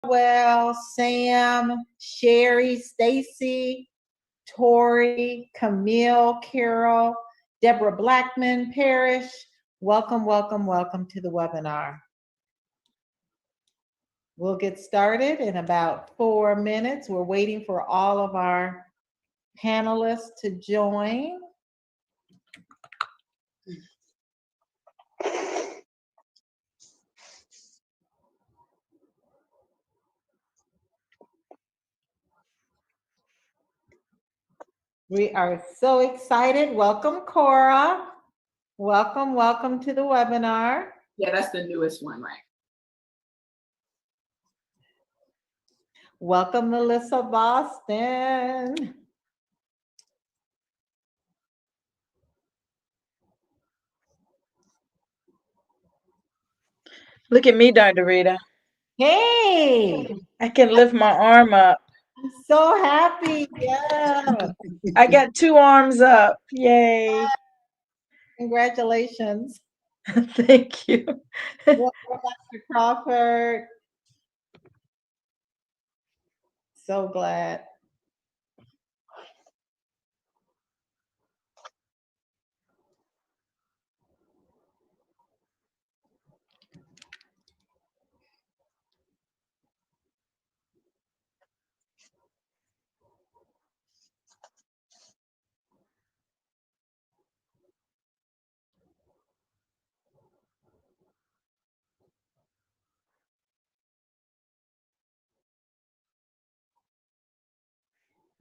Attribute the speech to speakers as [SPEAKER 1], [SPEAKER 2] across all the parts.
[SPEAKER 1] Well, Sam, Sherry, Stacy, Tori, Camille, Carol, Deborah Blackman, Parrish. Welcome, welcome, welcome to the webinar. We'll get started in about 4 minutes. We're waiting for all of our panelists to join. We are so excited. Welcome, Cora. Welcome, welcome to the webinar.
[SPEAKER 2] Yeah, that's the newest one, right?
[SPEAKER 1] Welcome, Melissa Boston.
[SPEAKER 3] Look at me, Dr. Rita.
[SPEAKER 1] Hey,
[SPEAKER 3] I can lift my arm up.
[SPEAKER 1] I'm so happy. Yeah.
[SPEAKER 3] I got 2 arms up. Yay.
[SPEAKER 1] Congratulations.
[SPEAKER 3] Thank you.
[SPEAKER 1] Welcome, Dr. Crawford. So glad.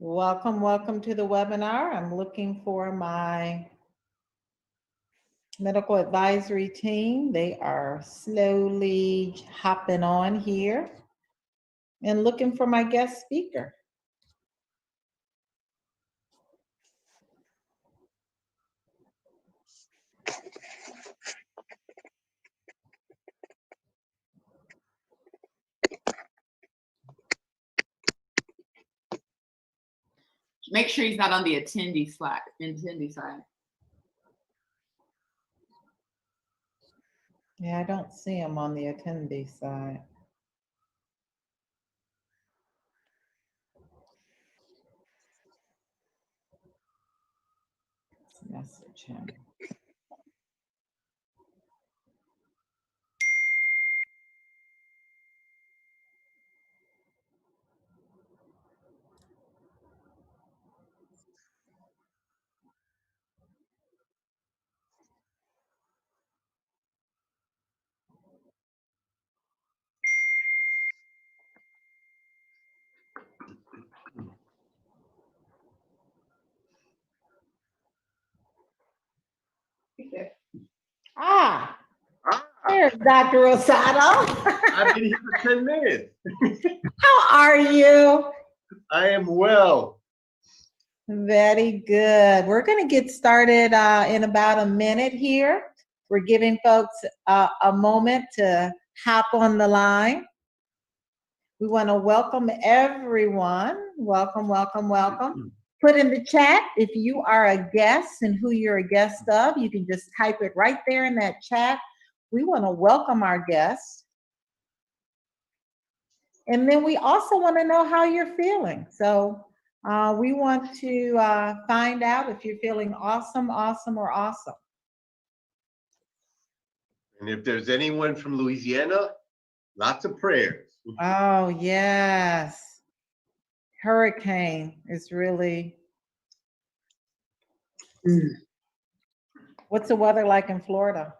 [SPEAKER 1] Welcome, welcome to the webinar. I'm looking for my medical advisory team. They are slowly hopping on here and looking for my guest speaker.
[SPEAKER 2] Make sure he's not on the attendee side.
[SPEAKER 1] Yeah, I don't see him on the attendee side. Let's message him. There's Dr. Rosado.
[SPEAKER 4] I've been here for 10 minutes.
[SPEAKER 1] How are you?
[SPEAKER 4] I am well.
[SPEAKER 1] Very good. We're going to get started in about a minute here. We're giving folks a moment to hop on the line. We want to welcome everyone. Welcome, welcome, welcome. Put in the chat if you are a guest and who you're a guest of. You can just type it right there in that chat. We want to welcome our guests. And then we also want to know how you're feeling. So we want to find out if you're feeling awesome, awesome, or awesome.
[SPEAKER 4] And if there's anyone from Louisiana, lots of prayers.
[SPEAKER 1] Oh, yes. Hurricane is really. What's the weather like in Florida?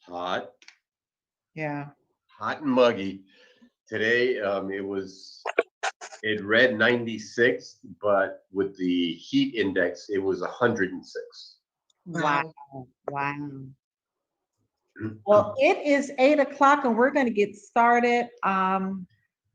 [SPEAKER 4] Hot.
[SPEAKER 1] Yeah.
[SPEAKER 4] Hot and muggy. Today, it read 96, but with the heat index, it was 106.
[SPEAKER 1] Wow. Wow. Well, it is 8 o'clock and we're going to get started.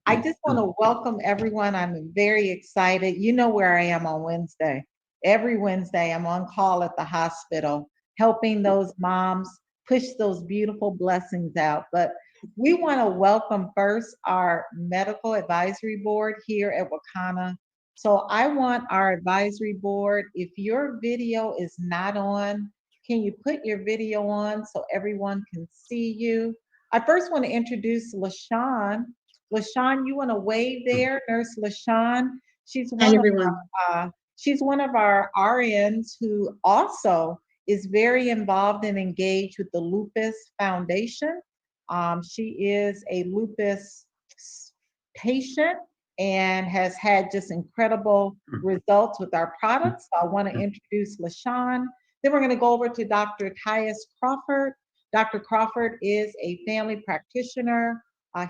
[SPEAKER 1] I just want to welcome everyone. I'm very excited. You know where I am on Wednesday. Every Wednesday, I'm on call at the hospital, helping those moms push those beautiful blessings out. But we want to welcome first our medical advisory board here at WaKanna. So I want our advisory board, if your video is not on, can you put your video on so everyone can see you? I first want to introduce LaShawn, LaShawn, you want to wave there, Nurse LaShawn? She's
[SPEAKER 5] Hi,
[SPEAKER 1] one of
[SPEAKER 5] everyone.
[SPEAKER 1] she's one of our RNs who also is very involved and engaged with the Lupus Foundation. She is a lupus patient and has had just incredible results with our products. So I want to introduce LaShawn. Then we're going to go over to Dr. Tyus Crawford. Dr. Crawford is a family practitioner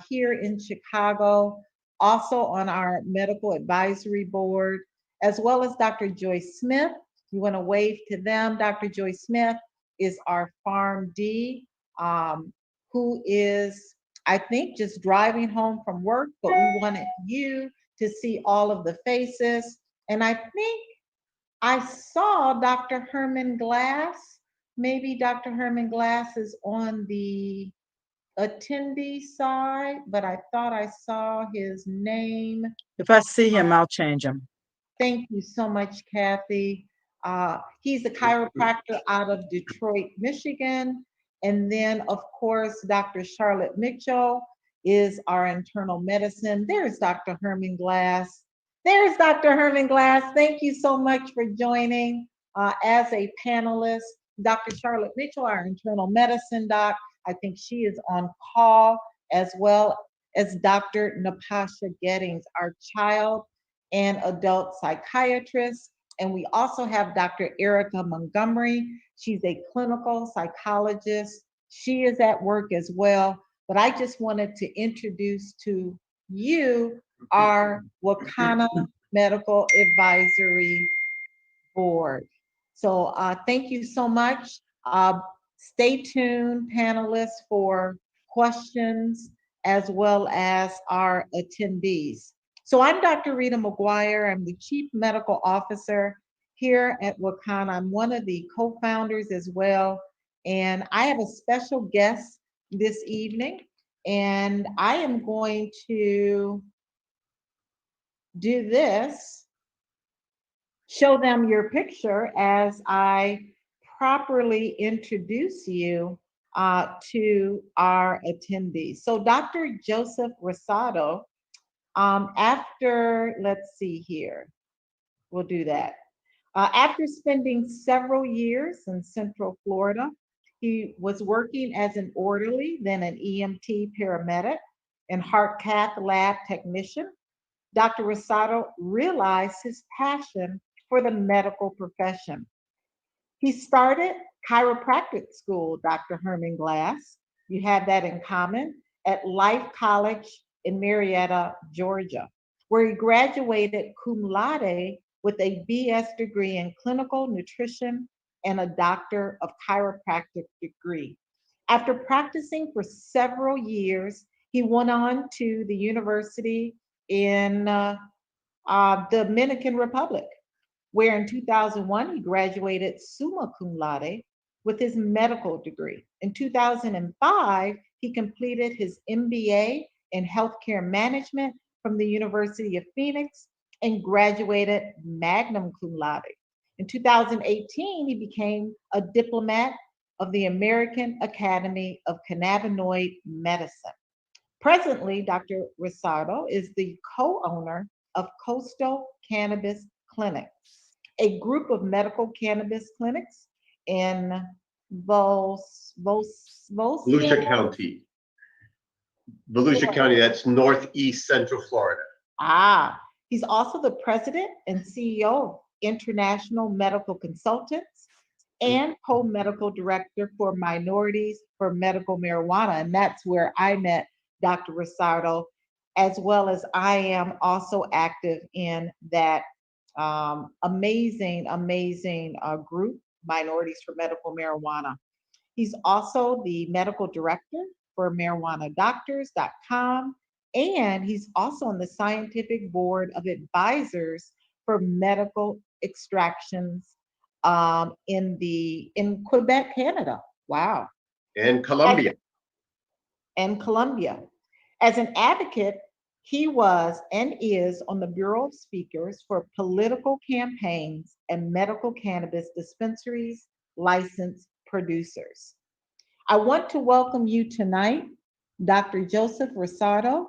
[SPEAKER 1] here in Chicago, also on our medical advisory board, as well as Dr. Joyce Smith. You want to wave to them. Dr. Joyce Smith is our PharmD, who is, I think, just driving home from work, but we wanted you to see all of the faces. And I think I saw Dr. Herman Glass. Maybe Dr. Herman Glass is on the attendee side, but I thought I saw his name.
[SPEAKER 3] If I see him, I'll change him.
[SPEAKER 1] Thank you so much, Kathy. He's a chiropractor out of Detroit, Michigan. And then, of course, Dr. Charlotte Mitchell is our internal medicine. There's Dr. Herman Glass. There's Dr. Herman Glass. Thank you so much for joining as a panelist. Dr. Charlotte Mitchell, our internal medicine doc. I think she is on call, as well as Dr. Napasha Gettings, our child and adult psychiatrist. And we also have Dr. Erica Montgomery. She's a clinical psychologist. She is at work as well. But I just wanted to introduce to you our WaKanna Medical Advisory Board. So thank you so much. Stay tuned, panelists, for questions as well as our attendees. So I'm Dr. Rita McGuire. I'm the Chief Medical Officer here at WaKanna. I'm one of the co-founders as well. And I have a special guest this evening. And I am going to do this, show them your picture as I properly introduce you to our attendees. So Dr. Joseph Rosado, after, let's see here, we'll do that. After spending several years in Central Florida, he was working as an orderly, then an EMT paramedic and heart cath lab technician. Dr. Rosado realized his passion for the medical profession. He started chiropractic school, Dr. Herman Glass. You have that in common, at Life College in Marietta, Georgia, where he graduated cum laude with a BS degree in clinical nutrition and a doctor of chiropractic degree. After practicing for several years, he went on to the university in the Dominican Republic, where in 2001, he graduated summa cum laude with his medical degree. In 2005, he completed his MBA in healthcare management from the University of Phoenix and graduated magna cum laude. In 2018, he became a diplomat of the American Academy of Cannabinoid Medicine. Presently, Dr. Rosado is the co-owner of Coastal Cannabis Clinics, a group of medical cannabis clinics in
[SPEAKER 4] Volusia County. Volusia County, that's northeast central Florida.
[SPEAKER 1] He's also the president and CEO of International Medical Consultants and co-medical director for Minorities for Medical Marijuana. And that's where I met Dr. Rosado, as well as I am also active in that amazing group, Minorities for Medical Marijuana. He's also the medical director for marijuanadoctors.com, and he's also on the scientific board of advisors for medical extractions in Quebec, Canada. Wow.
[SPEAKER 4] And Colombia.
[SPEAKER 1] And Colombia. As an advocate, he was and is on the Bureau of Speakers for political campaigns and medical cannabis dispensaries, licensed producers. I want to welcome you tonight, Dr. Joseph Rosado.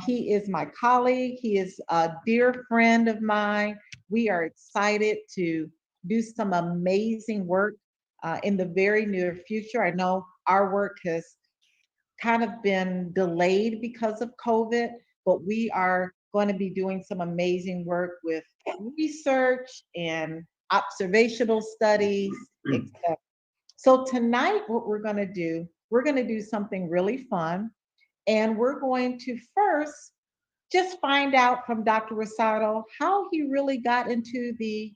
[SPEAKER 1] He is my colleague. He is a dear friend of mine. We are excited to do some amazing work in the very near future. I know our work has kind of been delayed because of COVID, but we are going to be doing some amazing work with research and observational studies, etc. So tonight, what we're going to do something really fun. And we're going to first just find out from Dr. Rosado how he really got into the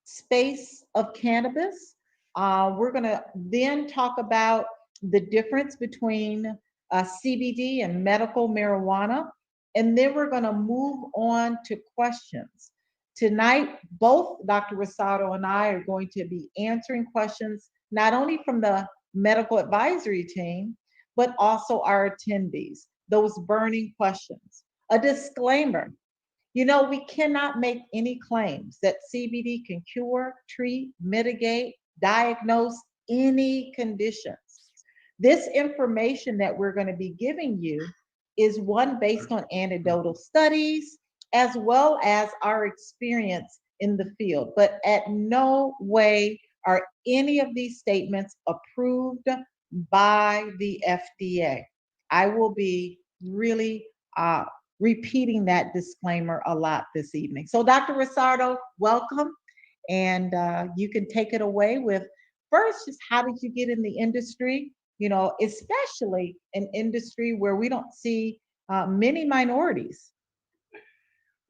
[SPEAKER 1] space of cannabis. We're going to then talk about the difference between CBD and medical marijuana. And then we're going to move on to questions. Tonight, both Dr. Rosado and I are going to be answering questions, not only from the medical advisory team, but also our attendees, those burning questions. A disclaimer, we cannot make any claims that CBD can cure, treat, mitigate, diagnose any conditions. This information that we're going to be giving you is one based on anecdotal studies as well as our experience in the field. But at no way are any of these statements approved by the FDA. I will be really repeating that disclaimer a lot this evening. So Dr. Rosado, welcome. And you can take it away with first, just how did you get in the industry? Especially an industry where we don't see many minorities.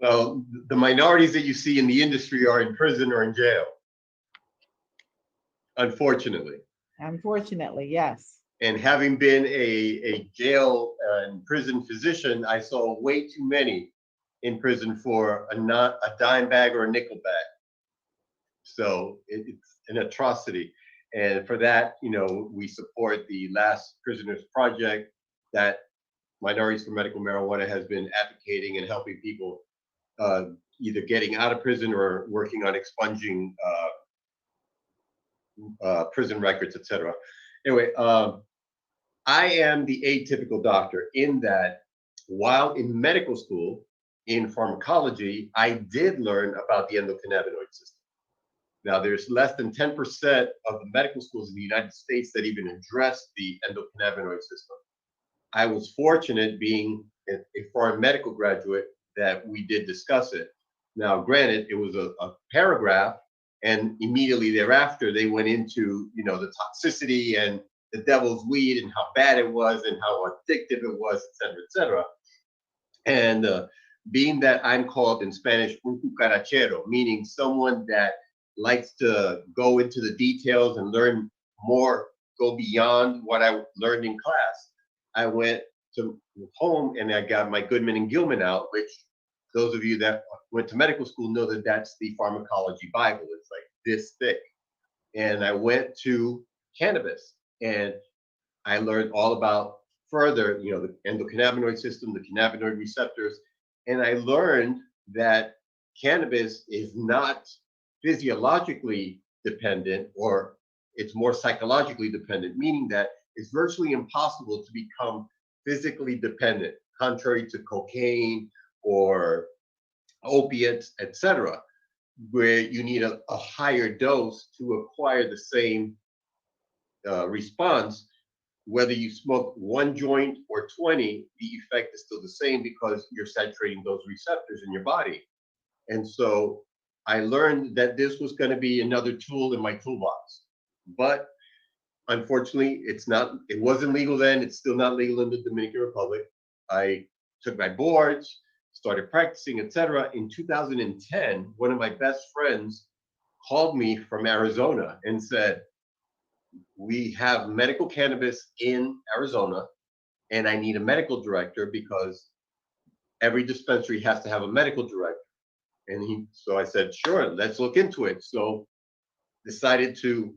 [SPEAKER 4] Well, the minorities that you see in the industry are in prison or in jail, unfortunately.
[SPEAKER 1] Unfortunately, yes.
[SPEAKER 4] And having been a jail and prison physician, I saw way too many in prison for a dime bag or a nickel bag. So it's an atrocity. And for that, we support the Last Prisoners Project that Minorities for Medical Marijuana has been advocating and helping people either getting out of prison or working on expunging prison records, etc. Anyway, I am the atypical doctor in that while in medical school, in pharmacology, I did learn about the endocannabinoid system. Now, there's less than 10% of the medical schools in the United States that even address the endocannabinoid system. I was fortunate being a foreign medical graduate that we did discuss it. Now, granted, it was a paragraph, and immediately thereafter, they went into, the toxicity and the devil's weed and how bad it was and how addictive it was, et cetera, et cetera. And being that I'm called in Spanish, un cucarachero, meaning someone that likes to go into the details and learn more, go beyond what I learned in class. I went to home and I got my Goodman and Gilman out, which those of you that went to medical school know that that's the pharmacology Bible. It's like this thick. And I went to cannabis and I learned all about further, the endocannabinoid system, the cannabinoid receptors. And I learned that cannabis is not physiologically dependent, or it's more psychologically dependent, meaning that it's virtually impossible to become physically dependent, contrary to cocaine or opiates, etc., where you need a higher dose to acquire the same response. Whether you smoke one joint or 20, the effect is still the same because you're saturating those receptors in your body. And so I learned that this was going to be another tool in my toolbox. But unfortunately, it wasn't legal then. It's still not legal in the Dominican Republic. I took my boards, started practicing, etc. In 2010, one of my best friends called me from Arizona and said, we have medical cannabis in Arizona, and I need a medical director because every dispensary has to have a medical director. So I said, sure, let's look into it. So decided to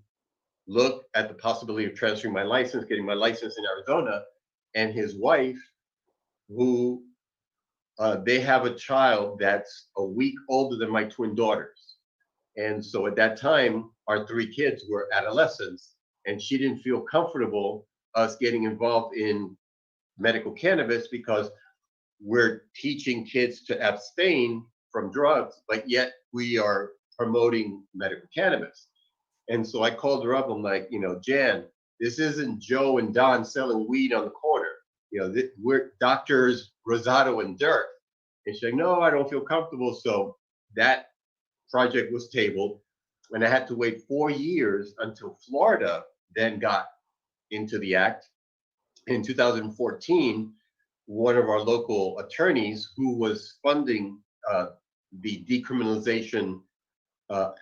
[SPEAKER 4] look at the possibility of transferring my license, getting my license in Arizona, and his wife, who they have a child that's a week older than my twin daughters. And so at that time, our three kids were adolescents, and she didn't feel comfortable us getting involved in medical cannabis because we're teaching kids to abstain from drugs, but yet we are promoting medical cannabis. And so I called her up. I'm like, Jan, this isn't Joe and Don selling weed on the corner. We're doctors Rosado and Dirk. And she's like, no, I don't feel comfortable. So that project was tabled. And I had to wait 4 years until Florida then got into the act. In 2014, one of our local attorneys who was funding the decriminalization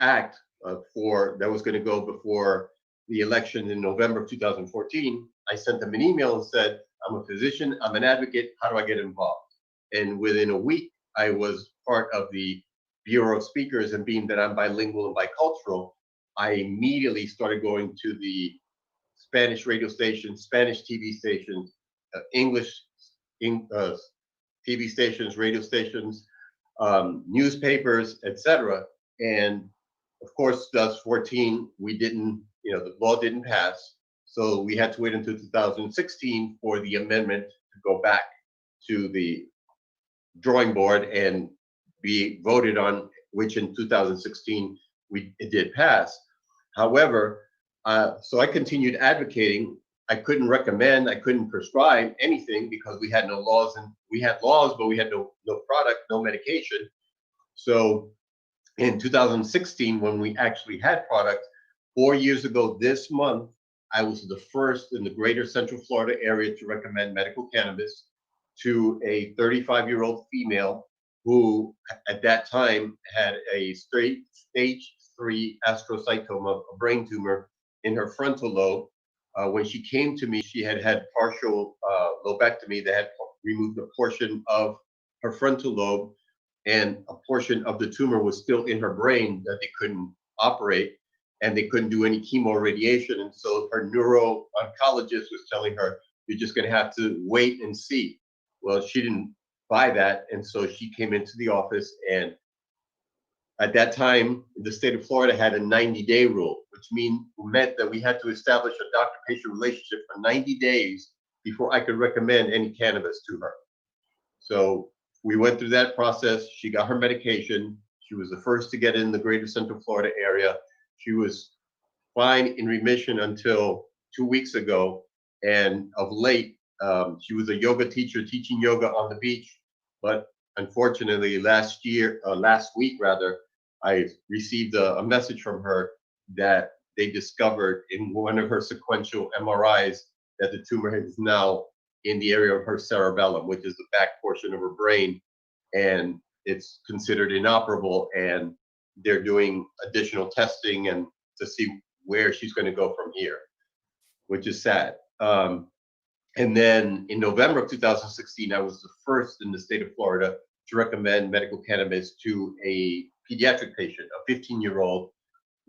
[SPEAKER 4] act that was going to go before the election in November of 2014, I sent them an email and said, I'm a physician, I'm an advocate, how do I get involved? And within a week, I was part of the Bureau of Speakers, and being that I'm bilingual and bicultural, I immediately started going to the Spanish radio stations, Spanish TV stations, English TV stations, radio stations, newspapers, etc. And of course, 2014, the law didn't pass. So we had to wait until 2016 for the amendment to go back to the drawing board and be voted on, which in 2016 it did pass. However, so I continued advocating. I couldn't recommend, I couldn't prescribe anything because we had no laws, and we had laws, but we had no product, no medication. So in 2016, when we actually had product, 4 years ago this month, I was the first in the greater Central Florida area to recommend medical cannabis to a 35-year-old female who at that time had a stage 3 astrocytoma, a brain tumor in her frontal lobe. When she came to me, she had partial lobectomy. They had removed a portion of her frontal lobe, and a portion of the tumor was still in her brain that they couldn't operate, and they couldn't do any chemo or radiation. And so her neuro-oncologist was telling her, you're just going to have to wait and see. Well, she didn't buy that, and so she came into the office, and at that time, the state of Florida had a 90-day rule, which meant that we had to establish a doctor-patient relationship for 90 days before I could recommend any cannabis to her. So we went through that process. She got her medication. She was the first to get in the greater Central Florida area. She was fine in remission until 2 weeks ago. And of late, she was a yoga teacher teaching yoga on the beach. But unfortunately, last week, I received a message from her that they discovered in one of her sequential MRIs that the tumor is now in the area of her cerebellum, which is the back portion of her brain, and it's considered inoperable, and they're doing additional testing and to see where she's going to go from here, which is sad. And then in November of 2016, I was the first in the state of Florida to recommend medical cannabis to a pediatric patient, a 15-year-old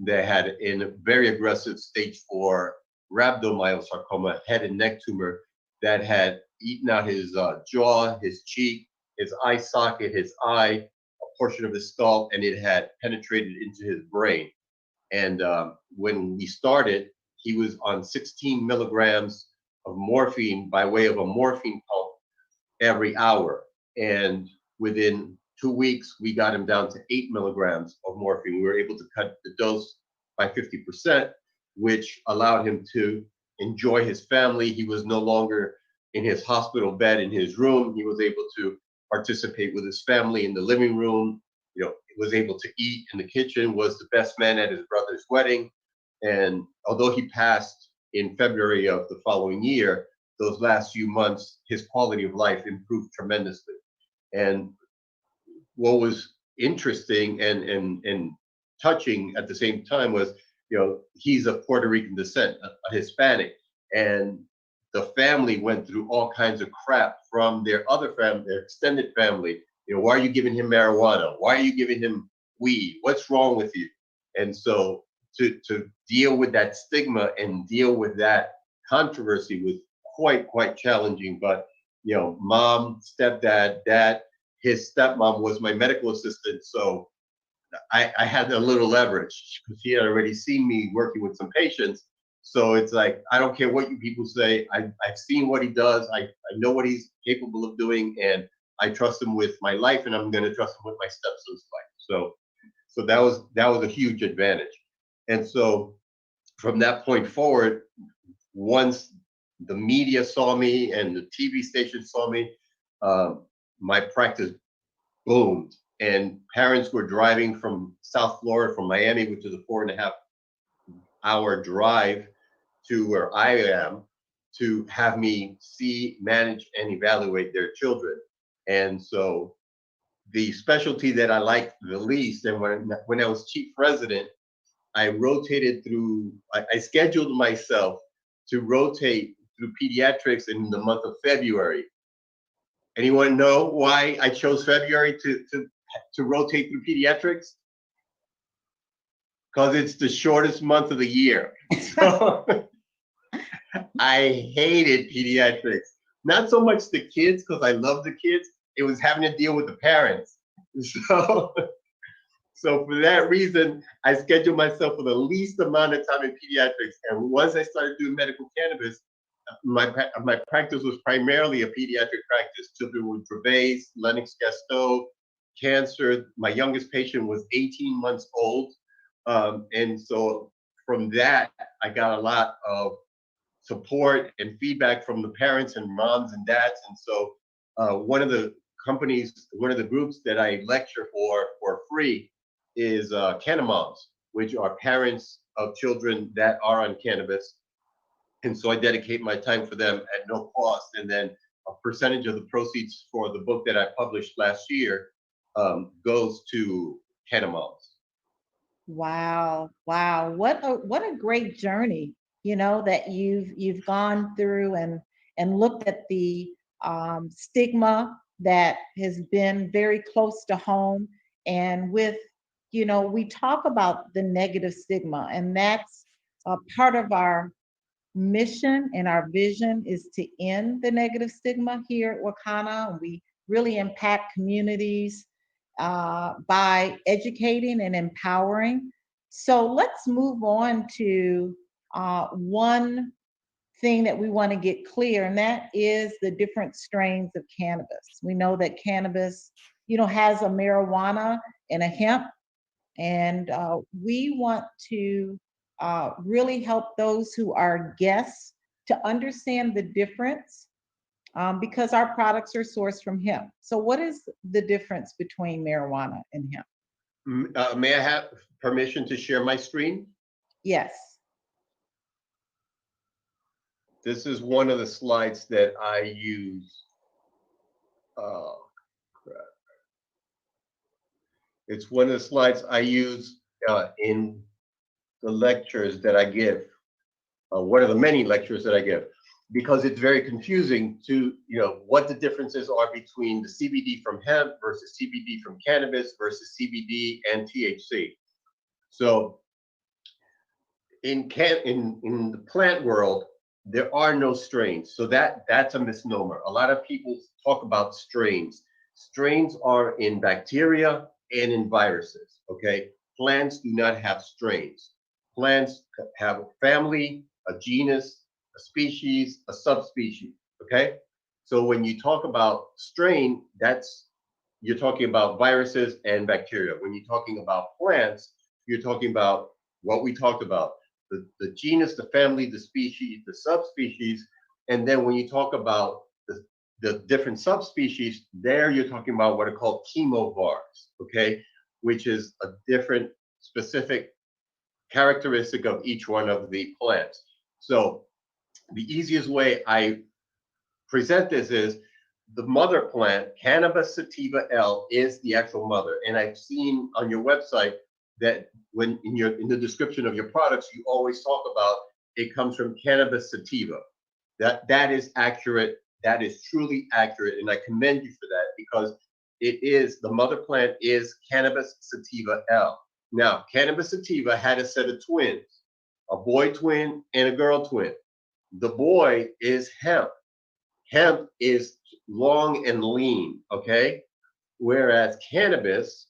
[SPEAKER 4] that had a very aggressive stage 4 rhabdomyosarcoma, head and neck tumor that had eaten out his jaw, his cheek, his eye socket, his eye, a portion of his skull, and it had penetrated into his brain. And when we started, he was on 16 milligrams of morphine by way of a morphine pump every hour. And within 2 weeks, we got him down to 8 milligrams of morphine. We were able to cut the dose by 50%, which allowed him to enjoy his family. He was no longer in his hospital bed in his room. He was able to participate with his family in the living room, was able to eat in the kitchen, was the best man at his brother's wedding. And although he passed in February of the following year, those last few months, his quality of life improved tremendously. And what was interesting and touching at the same time was, he's of Puerto Rican descent, a Hispanic, and the family went through all kinds of crap from their other family, their extended family. Why are you giving him marijuana? Why are you giving him weed? What's wrong with you? And so to deal with that stigma and deal with that controversy was quite challenging. But mom, stepdad, dad, his stepmom was my medical assistant, so I had a little leverage because he had already seen me working with some patients. So it's like, I don't care what you people say. I've seen what he does. I know what he's capable of doing, and I trust him with my life, and I'm going to trust him with my stepson's life. So that was a huge advantage. And so from that point forward, once the media saw me and the TV station saw me, my practice boomed. And parents were driving from South Florida, from Miami, which is a 4.5-hour drive to where I am, to have me see, manage, and evaluate their children. And so the specialty that I liked the least, and when I was chief resident, I rotated through, I scheduled myself to rotate through pediatrics in the month of February. Anyone know why I chose February to rotate through pediatrics? Because it's the shortest month of the year. So I hated pediatrics. Not so much the kids, because I love the kids. It was having to deal with the parents. So for that reason, I scheduled myself for the least amount of time in pediatrics. And once I started doing medical cannabis, my practice was primarily a pediatric practice. Children with Dravet, Lennox-Gastaut, cancer. My youngest patient was 18 months old. And so from that, I got a lot of support and feedback from the parents and moms and dads. And so one of the groups that I lecture for free is Canna Moms, which are parents of children that are on cannabis. And so I dedicate my time for them at no cost. And then a percentage of the proceeds for the book that I published last year goes to Canna Moms.
[SPEAKER 1] Wow. Wow. What a great journey, that you've gone through and looked at the stigma that has been very close to home. And we talk about the negative stigma, and that's a part of our mission and our vision is to end the negative stigma here at WaKanna. We really impact communities by educating and empowering. So let's move on to one thing that we want to get clear, and that is the different strains of cannabis. We know that cannabis, has a marijuana and a hemp, and we want to really help those who are guests to understand the difference because our products are sourced from hemp. So what is the difference between marijuana and hemp?
[SPEAKER 4] May I have permission to share my screen?
[SPEAKER 1] Yes.
[SPEAKER 4] This is one of the slides that I use. Oh, crap. It's one of the slides I use in the lectures that I give. One of the many lectures that I give, because it's very confusing to, what the differences are between the CBD from hemp versus CBD from cannabis versus CBD and THC. So in the plant world, there are no strains. So that's a misnomer. A lot of people talk about strains. Strains are in bacteria and in viruses, okay? Plants do not have strains. Plants have a family, a genus, a species, a subspecies, okay? So when you talk about strain, you're talking about viruses and bacteria. When you're talking about plants, you're talking about what we talked about, the genus, the family, the species, the subspecies. And then when you talk about the different subspecies, there you're talking about what are called chemovars, okay? Which is a different specific characteristic of each one of the plants. So the easiest way I present this is the mother plant, Cannabis sativa L, is the actual mother. And I've seen on your website that when in the description of your products, you always talk about it comes from Cannabis sativa. That is accurate. That is truly accurate. And I commend you for that because the mother plant is Cannabis sativa L. Now, Cannabis sativa had a set of twins, a boy twin and a girl twin. The boy is hemp. Hemp is long and lean, okay? Whereas cannabis,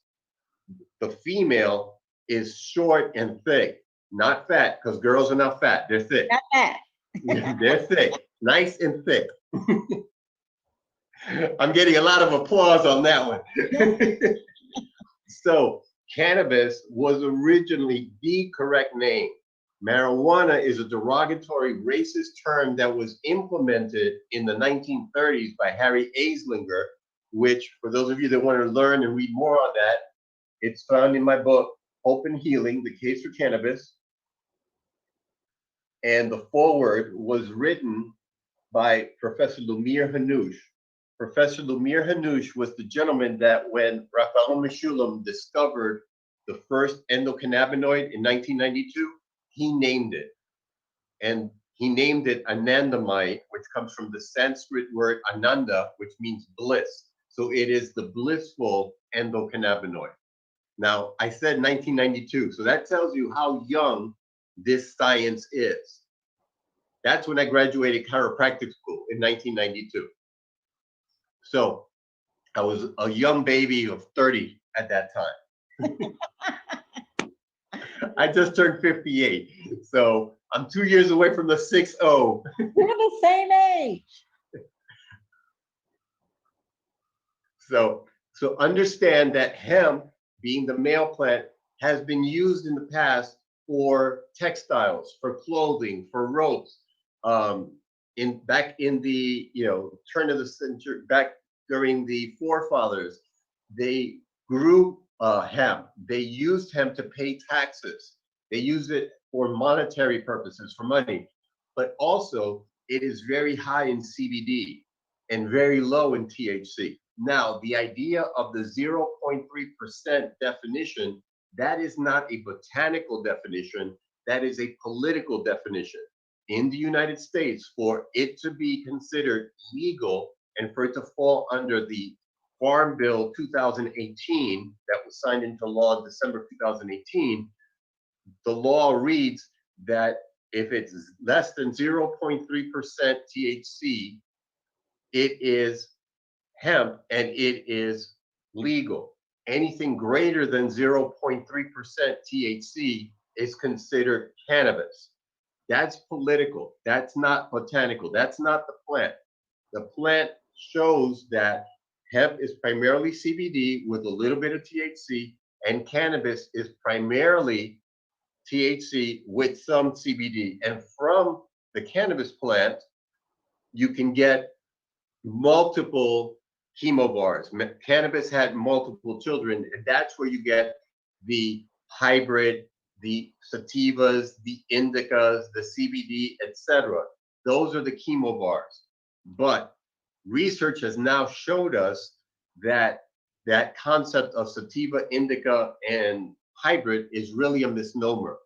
[SPEAKER 4] the female is short and thick, not fat, because girls are not fat, they're thick.
[SPEAKER 1] Not that.
[SPEAKER 4] They're thick, nice and thick. I'm getting a lot of applause on that one. So cannabis was originally the correct name. Marijuana is a derogatory racist term that was implemented in the 1930s by Harry Anslinger, which, for those of you that want to learn and read more on that, it's found in my book, Hope and Healing, The Case for Cannabis. And the foreword was written by Professor Lumir Hanoush. Professor Lumir Hanoush was the gentleman that when Raphael Mechoulam discovered the first endocannabinoid in 1992, he named it. And he named it anandamide, which comes from the Sanskrit word ananda, which means bliss. So it is the blissful endocannabinoid. Now, I said 1992, so that tells you how young this science is. That's when I graduated chiropractic school in 1992. So I was a young baby of 30 at that time. I just turned 58. So I'm 2 years away from the 6-0.
[SPEAKER 1] We're the same age.
[SPEAKER 4] So understand that hemp, being the male plant, has been used in the past for textiles, for clothing, for ropes. Back in the turn of the century, back during the forefathers, they grew hemp. They used hemp to pay taxes. They used it for monetary purposes, for money, but also it is very high in CBD and very low in THC. Now, the idea of the 0.3% definition, that is not a botanical definition, that is a political definition. In the United States, for it to be considered legal and for it to fall under the Farm Bill 2018 that was signed into law in December 2018, the law reads that if it's less than 0.3% THC, it is hemp and it is legal. Anything greater than 0.3% THC is considered cannabis. That's political. That's not botanical. That's not the plant. The plant shows that hemp is primarily CBD with a little bit of THC, and cannabis is primarily THC with some CBD. And from the cannabis plant, you can get multiple chemobars. Cannabis had multiple children, and that's where you get the hybrid, the sativas, the indicas, the CBD, etc. Those are the chemobars. But research has now showed us that that concept of sativa, indica, and hybrid is really a misnomer.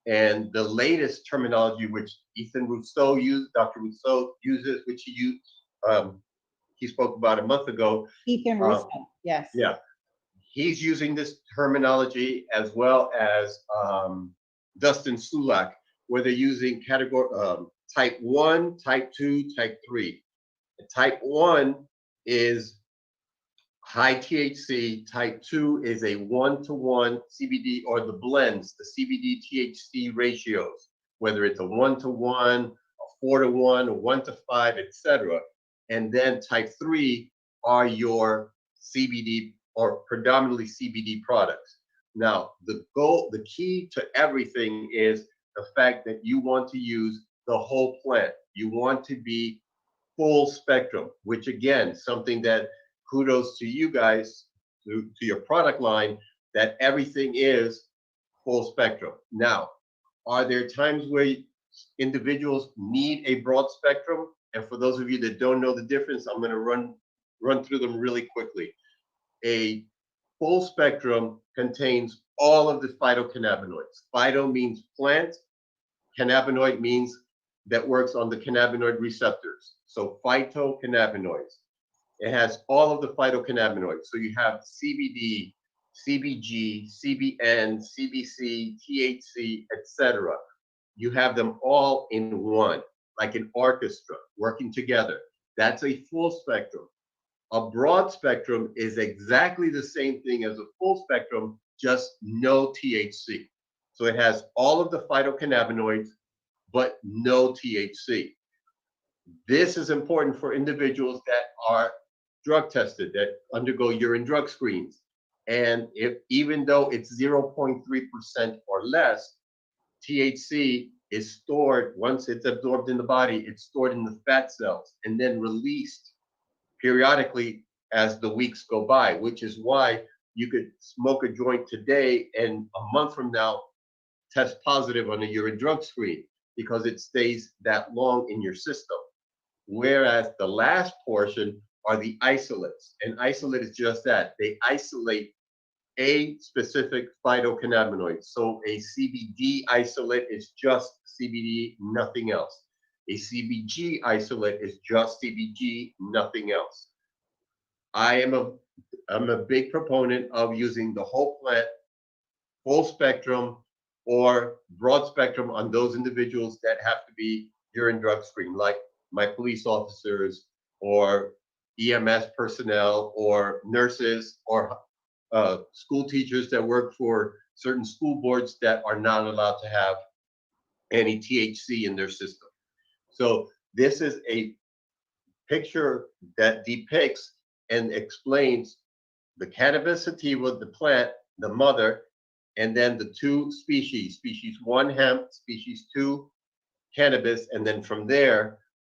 [SPEAKER 4] And the latest terminology, which Ethan Rousseau used, Dr. Rousseau uses, which he spoke about a month ago.
[SPEAKER 1] Ethan Rousseau, yes.
[SPEAKER 4] Yeah, he's using this terminology as well as Dustin Sulak, where they're using category type 1, type 2, type 3. Type 1 is high THC, type 2 is a 1-to-1 CBD, or the blends, the CBD THC ratios, whether it's a 1-to-1, a 4-to-1, a 1-to-5, etc. And then type 3 are your CBD or predominantly CBD products. Now, the key to everything is the fact that you want to use the whole plant. You want to be full spectrum, which again, something that kudos to you guys, to your product line, that everything is full spectrum. Now, are there times where individuals need a broad spectrum? And for those of you that don't know the difference, I'm going to run through them really quickly. A full spectrum contains all of the phytocannabinoids. Phyto means plant. Cannabinoid means that works on the cannabinoid receptors. So phytocannabinoids. It has all of the phytocannabinoids. So you have CBD, CBG, CBN, CBC, THC, etc. You have them all in one, like an orchestra working together. That's a full spectrum. A broad spectrum is exactly the same thing as a full spectrum, just no THC. So it has all of the phytocannabinoids, but no THC. This is important for individuals that are drug tested, that undergo urine drug screens. And if even though it's 0.3% or less, THC is stored, once it's absorbed in the body, it's stored in the fat cells and then released periodically as the weeks go by, which is why you could smoke a joint today and a month from now test positive on a urine drug screen because it stays that long in your system. Whereas the last portion are the isolates, and isolate is just that. They isolate a specific phytocannabinoid. So a CBD isolate is just CBD, nothing else. A CBG isolate is just CBG, nothing else. I'm a big proponent of using the whole plant, full spectrum or broad spectrum on those individuals that have to be urine drug screened, like my police officers or EMS personnel or nurses or school teachers that work for certain school boards that are not allowed to have any THC in their system. So this is a picture that depicts and explains the cannabis sativa, the plant, the mother, and then the two species, species 1 hemp, species 2 cannabis, and then from there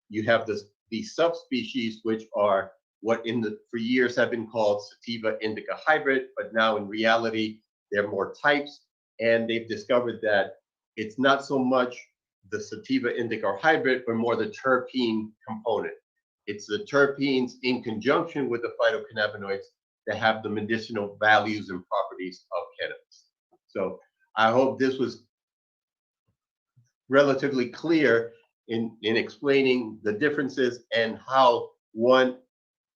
[SPEAKER 4] you have the subspecies, which are what for years have been called sativa indica hybrid, but now in reality there are more types, and they've discovered that it's not so much the sativa indica or hybrid, but more the terpene component. It's the terpenes in conjunction with the phytocannabinoids that have the medicinal values and properties of cannabis. So I hope this was relatively clear in explaining the differences and how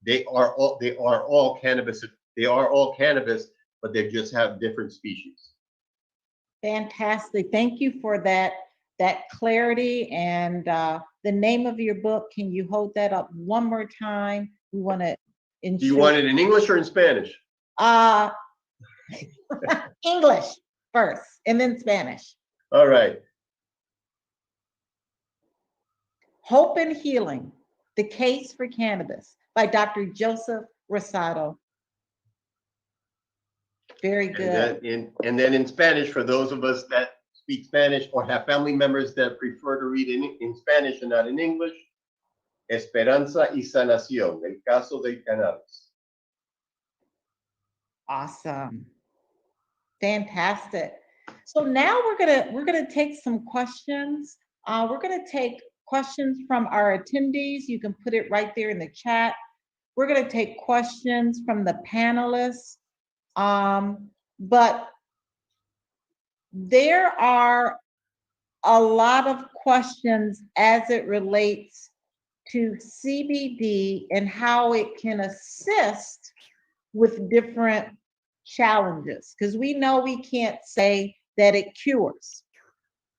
[SPEAKER 4] they are all cannabis, but they just have different species.
[SPEAKER 1] Fantastic. Thank you for that clarity and the name of your book. Can you hold that up one more time? We want to ensure.
[SPEAKER 4] Do you want it in English or in Spanish?
[SPEAKER 1] English first and then Spanish.
[SPEAKER 4] All right.
[SPEAKER 1] Hope and Healing, The Case for Cannabis by Dr. Joseph Rosado. Very good.
[SPEAKER 4] And then in Spanish, for those of us that speak Spanish or have family members that prefer to read in Spanish and not in English, Esperanza y Sanación, el caso del cannabis.
[SPEAKER 1] Awesome. Fantastic. So now we're gonna take some questions. We're gonna take questions from our attendees. You can put it right there in the chat. We're gonna take questions from the panelists. But there are a lot of questions as it relates to CBD and how it can assist with different challenges, because we know we can't say that it cures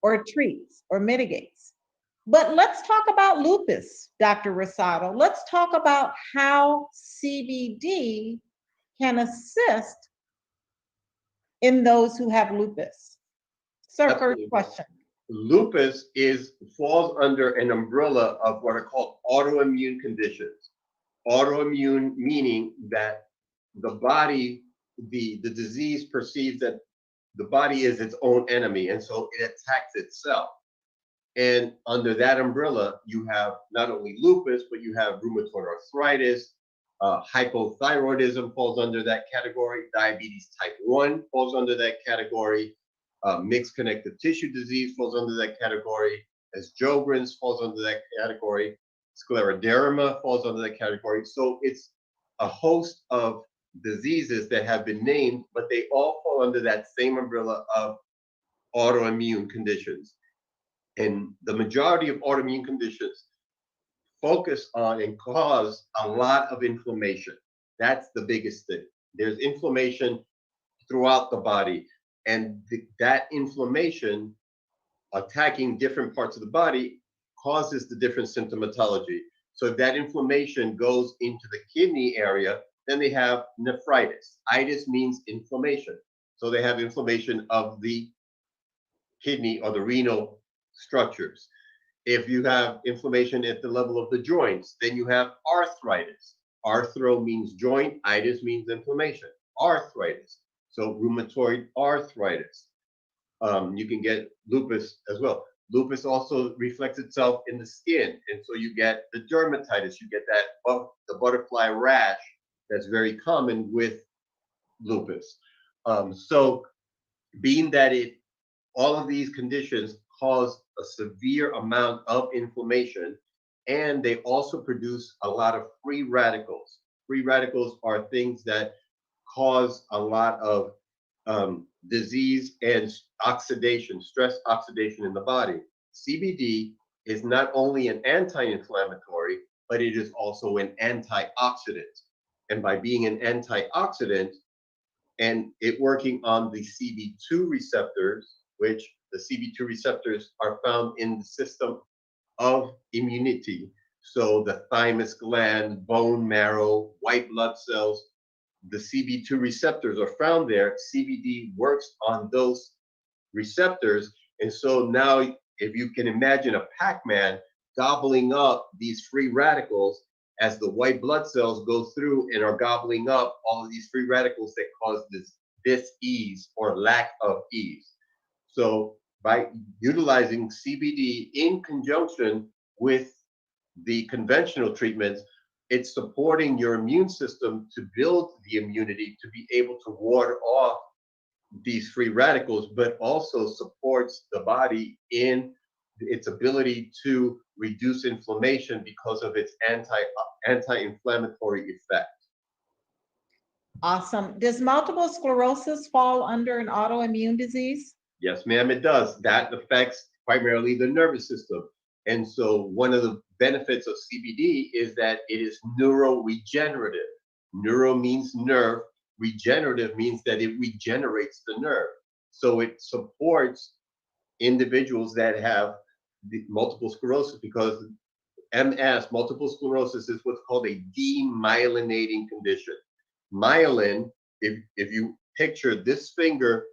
[SPEAKER 1] or treats or mitigates. But let's talk about lupus, Dr. Rosado. Let's talk about how CBD can assist in those who have lupus. Sir, first question.
[SPEAKER 4] Lupus falls under an umbrella of what are called autoimmune conditions. Autoimmune meaning that the body, the disease perceives that the body is its own enemy, and so it attacks itself. And under that umbrella, you have not only lupus, but you have rheumatoid arthritis, hypothyroidism falls under that category, diabetes type 1 falls under that category, mixed connective tissue disease falls under that category, as Sjogren's falls under that category, scleroderma falls under that category. So it's a host of diseases that have been named, but they all fall under that same umbrella of autoimmune conditions. And the majority of autoimmune conditions focus on and cause a lot of inflammation. That's the biggest thing. There's inflammation throughout the body, and that inflammation attacking different parts of the body causes the different symptomatology. So if that inflammation goes into the kidney area, then they have nephritis. Itis means inflammation. So they have inflammation of the kidney or the renal structures. If you have inflammation at the level of the joints, then you have arthritis. Arthro means joint, itis means inflammation, arthritis. So rheumatoid arthritis. You can get lupus as well. Lupus also reflects itself in the skin. And so you get the dermatitis, you get that, the butterfly rash that's very common with lupus. So being that all of these conditions cause a severe amount of inflammation, and they also produce a lot of free radicals. Free radicals are things that cause a lot of disease and oxidation, stress oxidation in the body. CBD is not only an anti-inflammatory, but it is also an antioxidant. And by being an antioxidant and it working on the CB2 receptors, which the CB2 receptors are found in the system of immunity. So the thymus gland, bone marrow, white blood cells, the CB2 receptors are found there. CBD works on those receptors. And so now, if you can imagine a Pac-Man gobbling up these free radicals as the white blood cells go through and are gobbling up all of these free radicals that cause this dis-ease or lack of ease. So by utilizing CBD in conjunction with the conventional treatments, it's supporting your immune system to build the immunity to be able to ward off these free radicals, but also supports the body in its ability to reduce inflammation because of its anti-inflammatory effect.
[SPEAKER 1] Awesome. Does multiple sclerosis fall under an autoimmune disease?
[SPEAKER 4] Yes, ma'am, it does. That affects primarily the nervous system. And so one of the benefits of CBD is that it is neuroregenerative. Neuro means nerve. Regenerative means that it regenerates the nerve. So it supports individuals that have multiple sclerosis, because MS, multiple sclerosis, is what's called a demyelinating condition. Myelin, if you picture this finger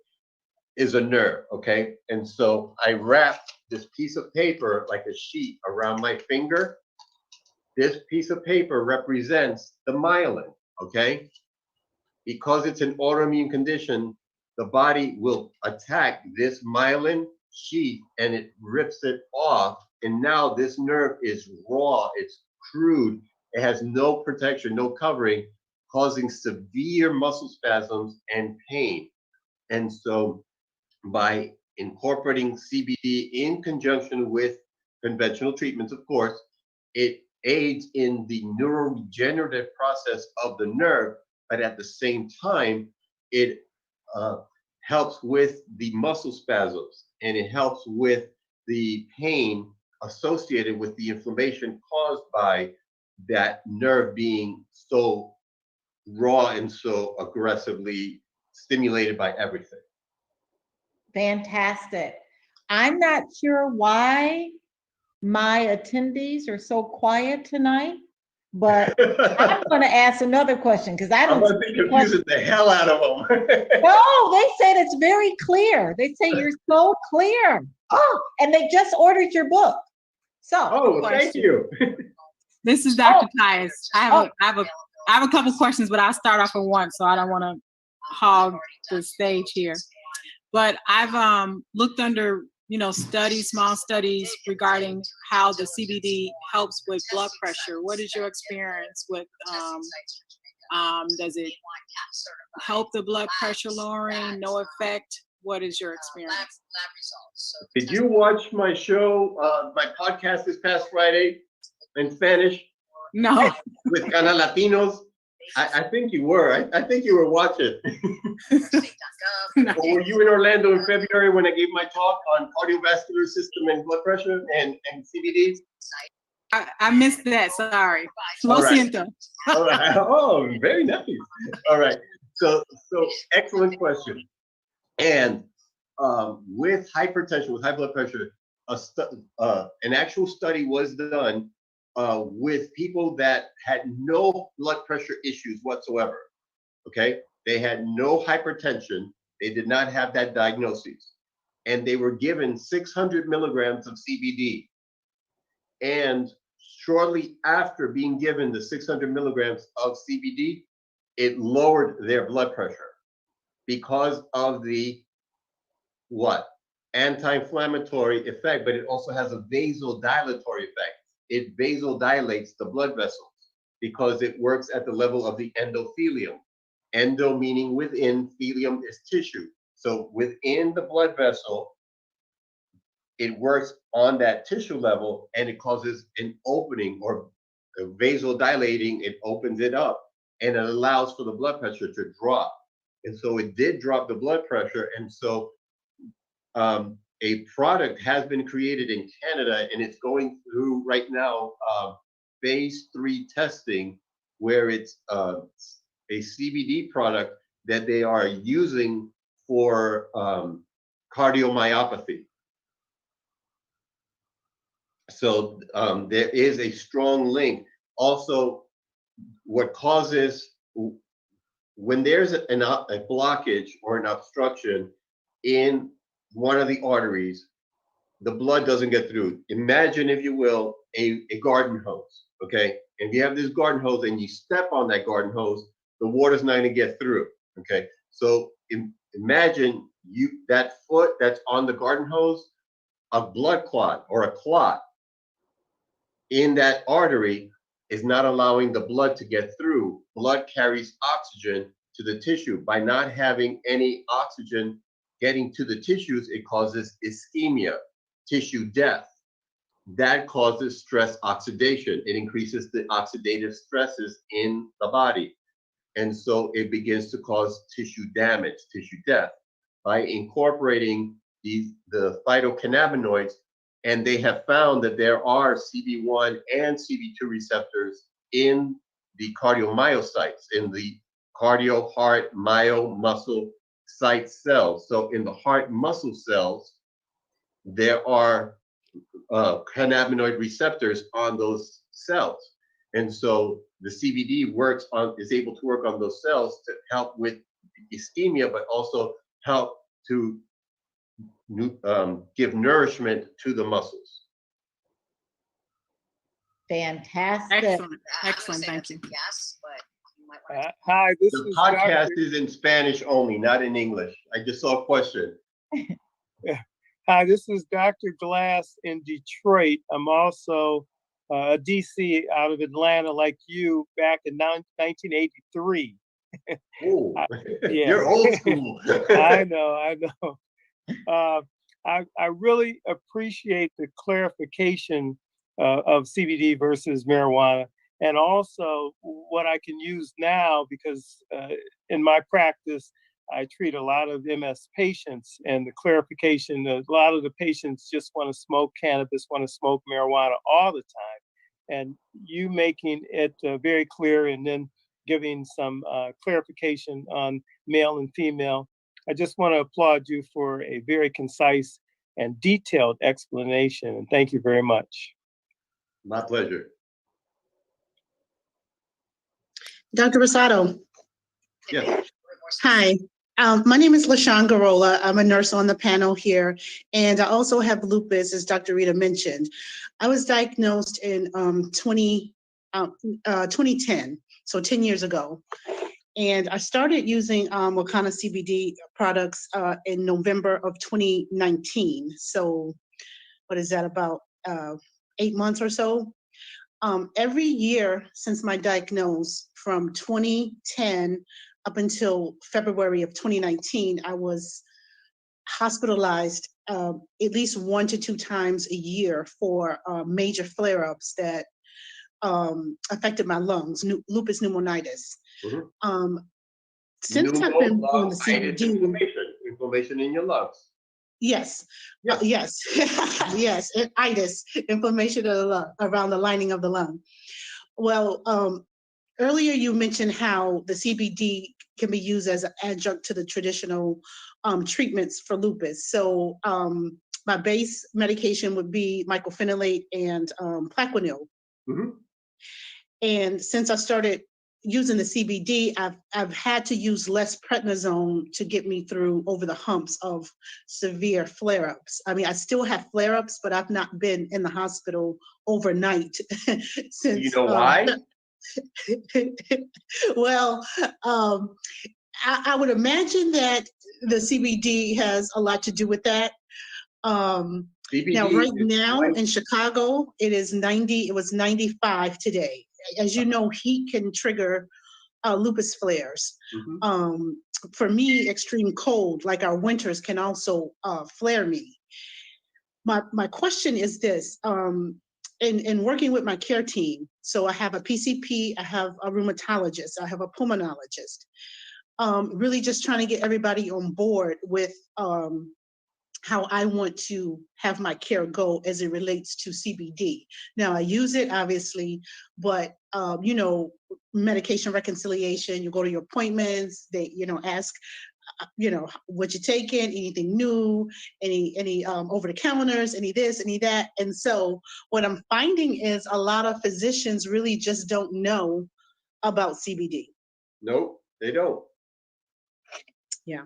[SPEAKER 4] is a nerve, okay? And so I wrapped this piece of paper like a sheet around my finger. This piece of paper represents the myelin, okay? Because it's an autoimmune condition, the body will attack this myelin sheath and it rips it off. And now this nerve is raw, it's crude, it has no protection, no covering, causing severe muscle spasms and pain. And so by incorporating CBD in conjunction with conventional treatments, of course, it aids in the neuroregenerative process of the nerve, but at the same time, it helps with the muscle spasms and it helps with the pain associated with the inflammation caused by that nerve being so raw and so aggressively stimulated by everything.
[SPEAKER 1] Fantastic. I'm not sure why my attendees are so quiet tonight, but I'm going to ask another question because I
[SPEAKER 4] I'm
[SPEAKER 1] don't.
[SPEAKER 4] going to be confusing the hell out of them.
[SPEAKER 1] No, they said it's very clear. They say you're so clear. Oh, and they just ordered your book. So,
[SPEAKER 4] Oh, thank you.
[SPEAKER 3] This is Dr. Tyus. I have a couple questions, but I'll start off with one, so I don't want to hog the stage here. But I've looked under, small studies regarding how the CBD helps with blood pressure. What is your experience with, does it help the blood pressure lowering, no effect? What is your experience?
[SPEAKER 4] Did you watch my show, my podcast this past Friday in Spanish?
[SPEAKER 3] No.
[SPEAKER 4] With Canal Latinos? I think you were. I think you were watching.
[SPEAKER 3] No.
[SPEAKER 4] Or were you in Orlando in February when I gave my talk on cardiovascular system and blood pressure and CBD?
[SPEAKER 3] I missed that. Sorry. Lo siento.
[SPEAKER 4] All right. Oh, very nice. All right. So excellent question. And with hypertension, with high blood pressure, an actual study was done with people that had no blood pressure issues whatsoever. Okay, they had no hypertension. They did not have that diagnosis, and they were given 600 milligrams of CBD. And shortly after being given the 600 milligrams of CBD, it lowered their blood pressure because of the what? Anti-inflammatory effect, but it also has a vasodilatory effect. It vasodilates the blood vessels because it works at the level of the endothelium. Endo meaning within, thelium is tissue. So within the blood vessel, it works on that tissue level and it causes an opening or vasodilating, it opens it up and it allows for the blood pressure to drop. And so it did drop the blood pressure. And so a product has been created in Canada and it's going through right now phase 3 testing where it's a CBD product that they are using for cardiomyopathy. So there is a strong link. Also, what causes, when there's a blockage or an obstruction in one of the arteries, the blood doesn't get through. Imagine, if you will, a garden hose, okay? If you have this garden hose and you step on that garden hose, the water's not gonna get through, okay? So imagine that foot that's on the garden hose, a blood clot or a clot in that artery is not allowing the blood to get through. Blood carries oxygen to the tissue. By not having any oxygen getting to the tissues, it causes ischemia, tissue death. That causes stress oxidation. It increases the oxidative stresses in the body. And so it begins to cause tissue damage, tissue death. By incorporating the phytocannabinoids, and they have found that there are CB1 and CB2 receptors in the cardiomyocytes, in the cardio, heart, myo, muscle site cells. So in the heart muscle cells, there are cannabinoid receptors on those cells. And so the CBD is able to work on those cells to help with ischemia, but also help to give nourishment to the muscles.
[SPEAKER 1] Fantastic.
[SPEAKER 3] Excellent, thank you.
[SPEAKER 5] Yes, but you might want to.
[SPEAKER 6] Hi, this
[SPEAKER 4] The
[SPEAKER 6] is
[SPEAKER 4] podcast
[SPEAKER 6] Dr.
[SPEAKER 4] is in Spanish only, not in English. I just saw a question.
[SPEAKER 6] Hi, this is Dr. Glass in Detroit. I'm also a DC out of Atlanta, like you, back in 1983.
[SPEAKER 4] Oh,
[SPEAKER 6] Yeah.
[SPEAKER 4] you're old school.
[SPEAKER 6] I know. I really appreciate the clarification of CBD versus marijuana, and also what I can use now, because in my practice, I treat a lot of MS patients, and the clarification, a lot of the patients just want to smoke cannabis, want to smoke marijuana all the time. And you making it very clear and then giving some clarification on male and female. I just want to applaud you for a very concise and detailed explanation. And thank you very much.
[SPEAKER 4] My pleasure.
[SPEAKER 5] Dr. Rosado.
[SPEAKER 4] Yes.
[SPEAKER 5] Hi, my name is LaShawn Garola. I'm a nurse on the panel here, and I also have lupus, as Dr. Rita mentioned. I was diagnosed in 2010, so 10 years ago. And I started using WaKanna CBD products in November of 2019. So what is that, about 8 months or so? Every year since my diagnosis, from 2010 up until February of 2019, I was hospitalized at least 1 to 2 times a year for major flare-ups that affected my lungs, lupus pneumonitis.
[SPEAKER 4] Mm-hmm.
[SPEAKER 5] Since I've been doing the CBD,
[SPEAKER 4] inflammation in your lungs.
[SPEAKER 5] Yes,
[SPEAKER 4] Yes.
[SPEAKER 5] yes, itis, inflammation of the lung, around the lining of the lung. Well, earlier you mentioned how the CBD can be used as an adjunct to the traditional treatments for lupus. So my base medication would be mycophenolate and Plaquenil.
[SPEAKER 4] Mm-hmm.
[SPEAKER 5] And since I started using the CBD, I've had to use less prednisone to get me through over the humps of severe flare-ups. I mean, I still have flare-ups, but I've not been in the hospital overnight since.
[SPEAKER 4] You know why?
[SPEAKER 5] Well, I would imagine that the CBD has a lot to do with that.
[SPEAKER 4] CBD
[SPEAKER 5] Now, right
[SPEAKER 4] is
[SPEAKER 5] now
[SPEAKER 4] twice-
[SPEAKER 5] in Chicago, it was 95 today. As you know, heat can trigger lupus flares.
[SPEAKER 4] Mhm.
[SPEAKER 5] For me, extreme cold, like our winters, can also flare me. My question is this, in working with my care team, so I have a PCP, I have a rheumatologist, I have a pulmonologist, really just trying to get everybody on board with how I want to have my care go as it relates to CBD. Now, I use it obviously, but you know, medication reconciliation, you go to your appointments, they, you know, ask, you know, what you're taking, anything new, any over the counters, any this, any that. And so what I'm finding is a lot of physicians really just don't know about CBD.
[SPEAKER 4] Nope, they don't.
[SPEAKER 5] Yeah.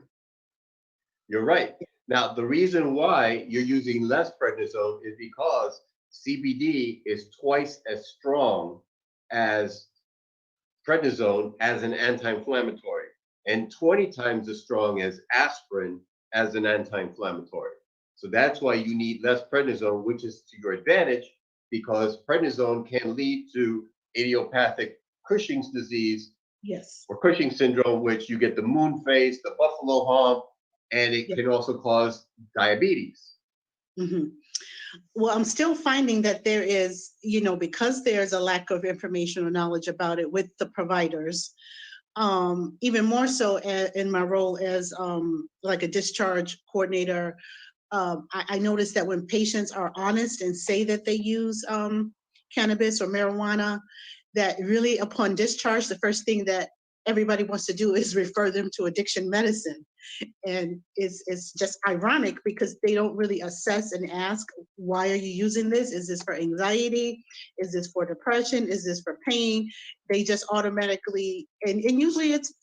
[SPEAKER 4] You're right. Now, the reason why you're using less prednisone is because CBD is twice as strong as prednisone as an anti-inflammatory, and 20 times as strong as aspirin as an anti-inflammatory. So that's why you need less prednisone, which is to your advantage, because prednisone can lead to idiopathic Cushing's disease
[SPEAKER 5] Yes.
[SPEAKER 4] or Cushing syndrome, which you get the moon face, the buffalo hump, and it can also cause diabetes.
[SPEAKER 5] Mm-hmm. Well, I'm still finding that there is, you know, because there's a lack of information or knowledge about it with the providers, even more so in my role as like a discharge coordinator, I noticed that when patients are honest and say that they use cannabis or marijuana, that really upon discharge, the first thing that everybody wants to do is refer them to addiction medicine. And it's just ironic because they don't really assess and ask, why are you using this? Is this for anxiety? Is this for depression? Is this for pain? They just automatically, and usually it's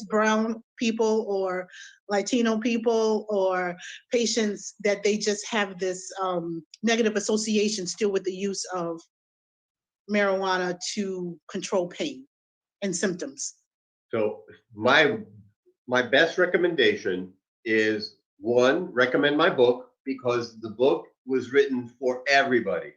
[SPEAKER 5] brown people or Latino people or patients that they just have this negative association still with the use of marijuana to control pain and symptoms.
[SPEAKER 4] So my best recommendation is, one, recommend my book, because the book was written for everybody.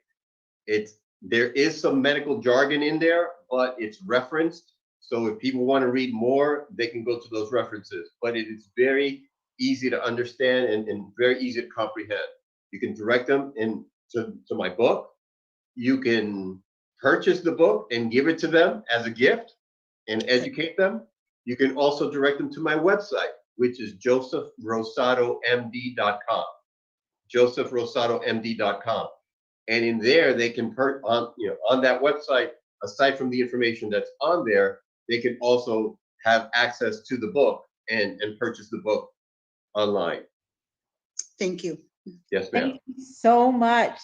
[SPEAKER 4] There is some medical jargon in there, but it's referenced. So if people want to read more, they can go to those references. But it is very easy to understand and very easy to comprehend. You can direct them to my book. You can purchase the book and give it to them as a gift and educate them. You can also direct them to my website, which is josephrosadomd.com. josephrosadomd.com. And in there, they can on that website, aside from the information that's on there, they can also have access to the book and purchase the book online.
[SPEAKER 5] Thank you.
[SPEAKER 4] Yes, ma'am.
[SPEAKER 1] Thank you so much.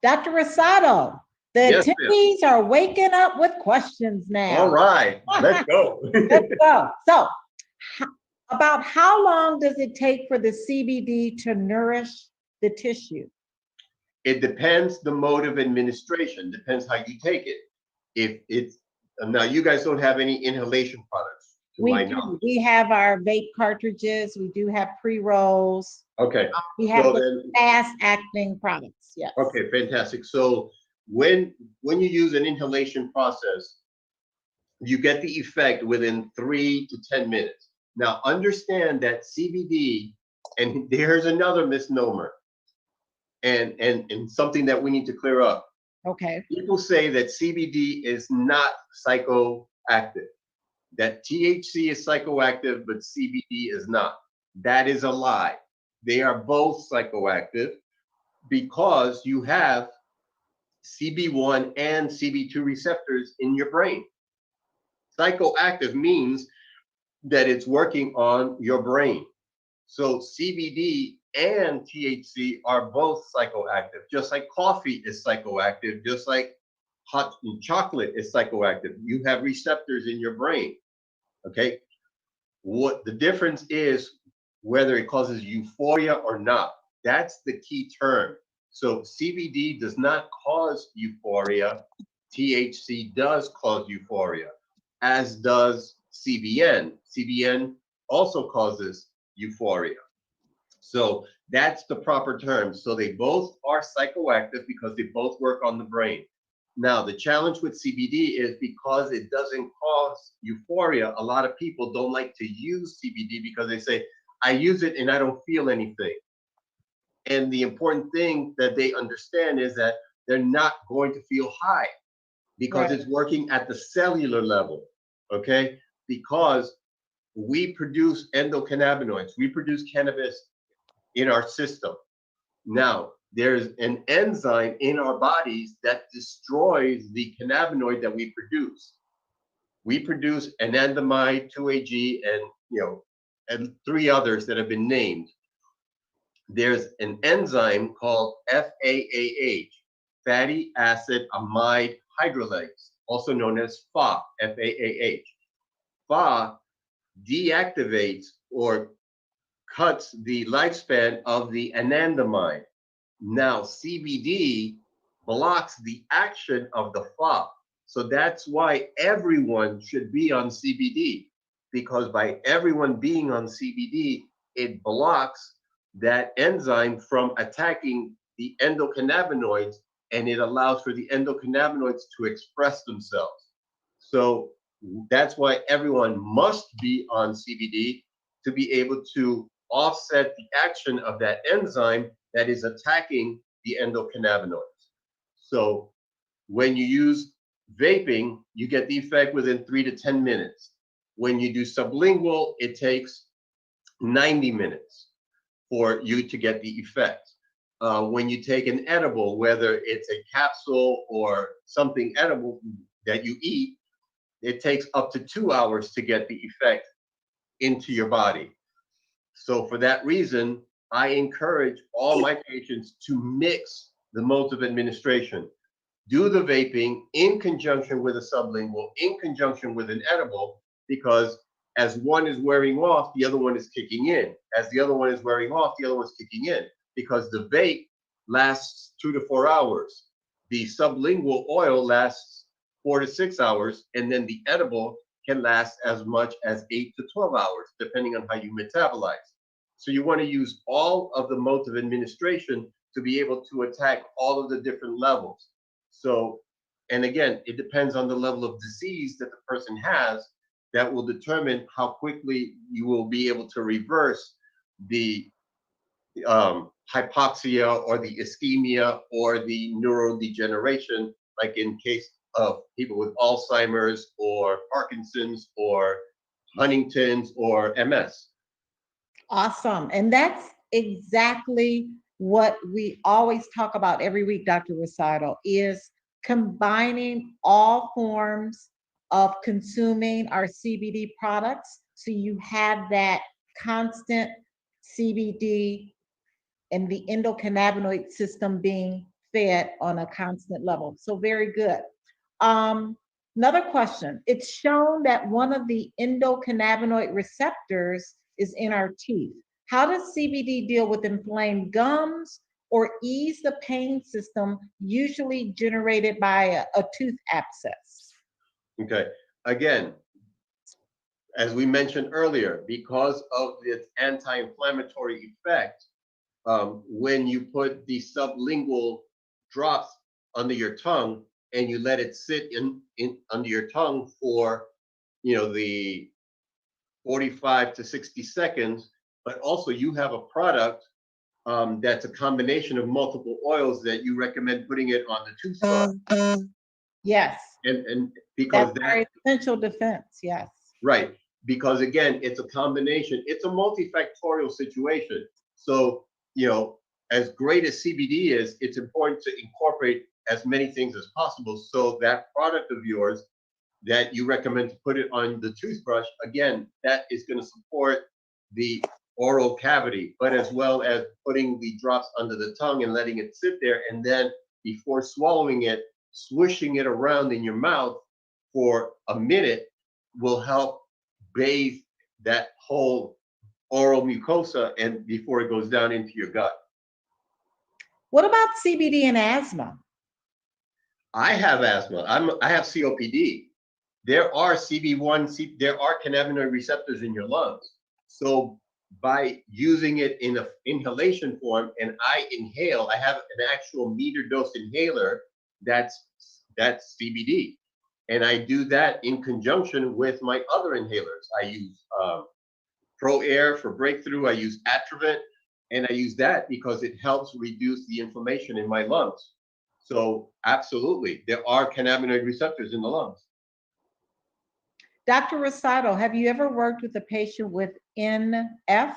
[SPEAKER 1] Dr. Rosado, the
[SPEAKER 4] Yes, ma'am.
[SPEAKER 1] attendees are waking up with questions now.
[SPEAKER 4] All right, let's go.
[SPEAKER 1] Let's go. So, about how long does it take for the CBD to nourish the tissue?
[SPEAKER 4] It depends the mode of administration, depends how you take it. If it's, now you guys don't have any inhalation products, to my knowledge.
[SPEAKER 1] We have our vape cartridges, we do have pre-rolls.
[SPEAKER 4] Okay.
[SPEAKER 1] We have
[SPEAKER 4] So
[SPEAKER 1] the
[SPEAKER 4] then,
[SPEAKER 1] fast-acting products, yes.
[SPEAKER 4] okay, fantastic. So when you use an inhalation process, you get the effect within 3 to 10 minutes. Now understand that CBD, and there's another misnomer, and something that we need to clear up.
[SPEAKER 1] Okay.
[SPEAKER 4] People say that CBD is not psychoactive, that THC is psychoactive, but CBD is not. That is a lie. They are both psychoactive because you have CB1 and CB2 receptors in your brain. Psychoactive means that it's working on your brain. So CBD and THC are both psychoactive, just like coffee is psychoactive, just like hot chocolate is psychoactive. You have receptors in your brain. Okay. What the difference is whether it causes euphoria or not. That's the key term. So CBD does not cause euphoria. THC does cause euphoria, as does CBN. CBN also causes euphoria. So that's the proper term. So they both are psychoactive because they both work on the brain. Now, the challenge with CBD is because it doesn't cause euphoria, a lot of people don't like to use CBD because they say, I use it and I don't feel anything. And the important thing that they understand is that they're not going to feel high because
[SPEAKER 1] Right.
[SPEAKER 4] it's working at the cellular level, okay? Because we produce endocannabinoids, we produce cannabis in our system. Now, there's an enzyme in our bodies that destroys the cannabinoid that we produce. We produce anandamide, 2-AG, and 3 others that have been named. There's an enzyme called FAAH, fatty acid amide hydrolase, also known as FAAH, FAAH. FAAH deactivates or cuts the lifespan of the anandamide. Now, CBD blocks the action of the FAAH. So that's why everyone should be on CBD, because by everyone being on CBD, it blocks that enzyme from attacking the endocannabinoids, and it allows for the endocannabinoids to express themselves. So that's why everyone must be on CBD to be able to offset the action of that enzyme that is attacking the endocannabinoids. So when you use vaping, you get the effect within 3 to 10 minutes. When you do sublingual, it takes 90 minutes for you to get the effect. When you take an edible, whether it's a capsule or something edible that you eat, it takes up to 2 hours to get the effect into your body. So for that reason, I encourage all my patients to mix the modes of administration. Do the vaping in conjunction with a sublingual, in conjunction with an edible, because as one is wearing off, the other one is kicking in. As the other one is wearing off, the other one's kicking in, because the vape lasts 2 to 4 hours. The sublingual oil lasts 4 to 6 hours, and then the edible can last as much as 8 to 12 hours, depending on how you metabolize. So you want to use all of the modes of administration to be able to attack all of the different levels. So, and again, it depends on the level of disease that the person has that will determine how quickly you will be able to reverse the hypoxia or the ischemia or the neurodegeneration, like in case of people with Alzheimer's or Parkinson's or Huntington's or MS.
[SPEAKER 1] Awesome. And that's exactly what we always talk about every week, Dr. Rosado, is combining all forms of consuming our CBD products. So you have that constant CBD and the endocannabinoid system being fed on a constant level. So very good. Another question. It's shown that one of the endocannabinoid receptors is in our teeth. How does CBD deal with inflamed gums or ease the pain system usually generated by a tooth abscess?
[SPEAKER 4] Okay. Again, as we mentioned earlier, because of its anti-inflammatory effect, when you put the sublingual drops under your tongue and you let it sit in under your tongue for, the 45 to 60 seconds, but also you have a product that's a combination of multiple oils that you recommend putting it on the toothbrush.
[SPEAKER 1] Yes.
[SPEAKER 4] And because
[SPEAKER 1] That's our essential defense. Yes.
[SPEAKER 4] right, because again, it's a combination, it's a multifactorial situation. So, as great as CBD is, it's important to incorporate as many things as possible. So that product of yours that you recommend to put it on the toothbrush, again, that is going to support the oral cavity, but as well as putting the drops under the tongue and letting it sit there. And then before swallowing it, swishing it around in your mouth for a minute will help bathe that whole oral mucosa and before it goes down into your gut.
[SPEAKER 1] What about CBD and asthma?
[SPEAKER 4] I have asthma. I have COPD. There are there are cannabinoid receptors in your lungs. So by using it in an inhalation form, and I inhale, I have an actual meter dose inhaler that's CBD. And I do that in conjunction with my other inhalers. I use Pro Air for breakthrough. I use Atrovent, and I use that because it helps reduce the inflammation in my lungs. So absolutely, there are cannabinoid receptors in the lungs.
[SPEAKER 1] Dr. Rosado, have you ever worked with a patient with NF?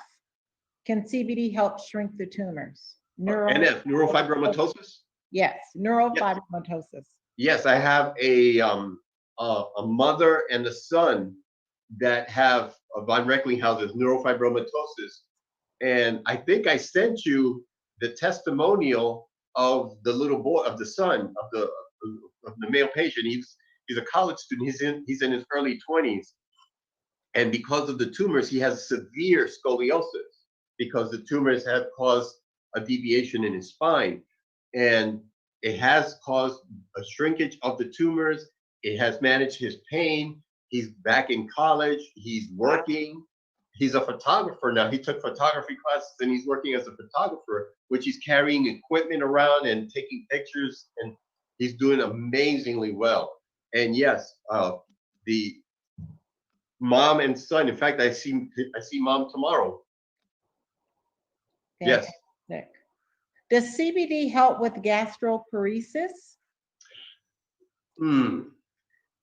[SPEAKER 1] Can CBD help shrink the tumors?
[SPEAKER 4] NF, neurofibromatosis?
[SPEAKER 1] Yes, neurofibromatosis.
[SPEAKER 4] Yes, I have a mother and a son that have von Recklinghausen's neurofibromatosis. And I think I sent you the testimonial of the little boy, of the son, of the male patient. He's a college student. He's in his early 20s. And because of the tumors, he has severe scoliosis because the tumors have caused a deviation in his spine. And it has caused a shrinkage of the tumors. It has managed his pain. He's back in college. He's working. He's a photographer now. He took photography classes and he's working as a photographer, which he's carrying equipment around and taking pictures, and he's doing amazingly well. And yes, the mom and son, in fact, I see mom tomorrow. Yes.
[SPEAKER 1] Fantastic. Does CBD help with gastroparesis?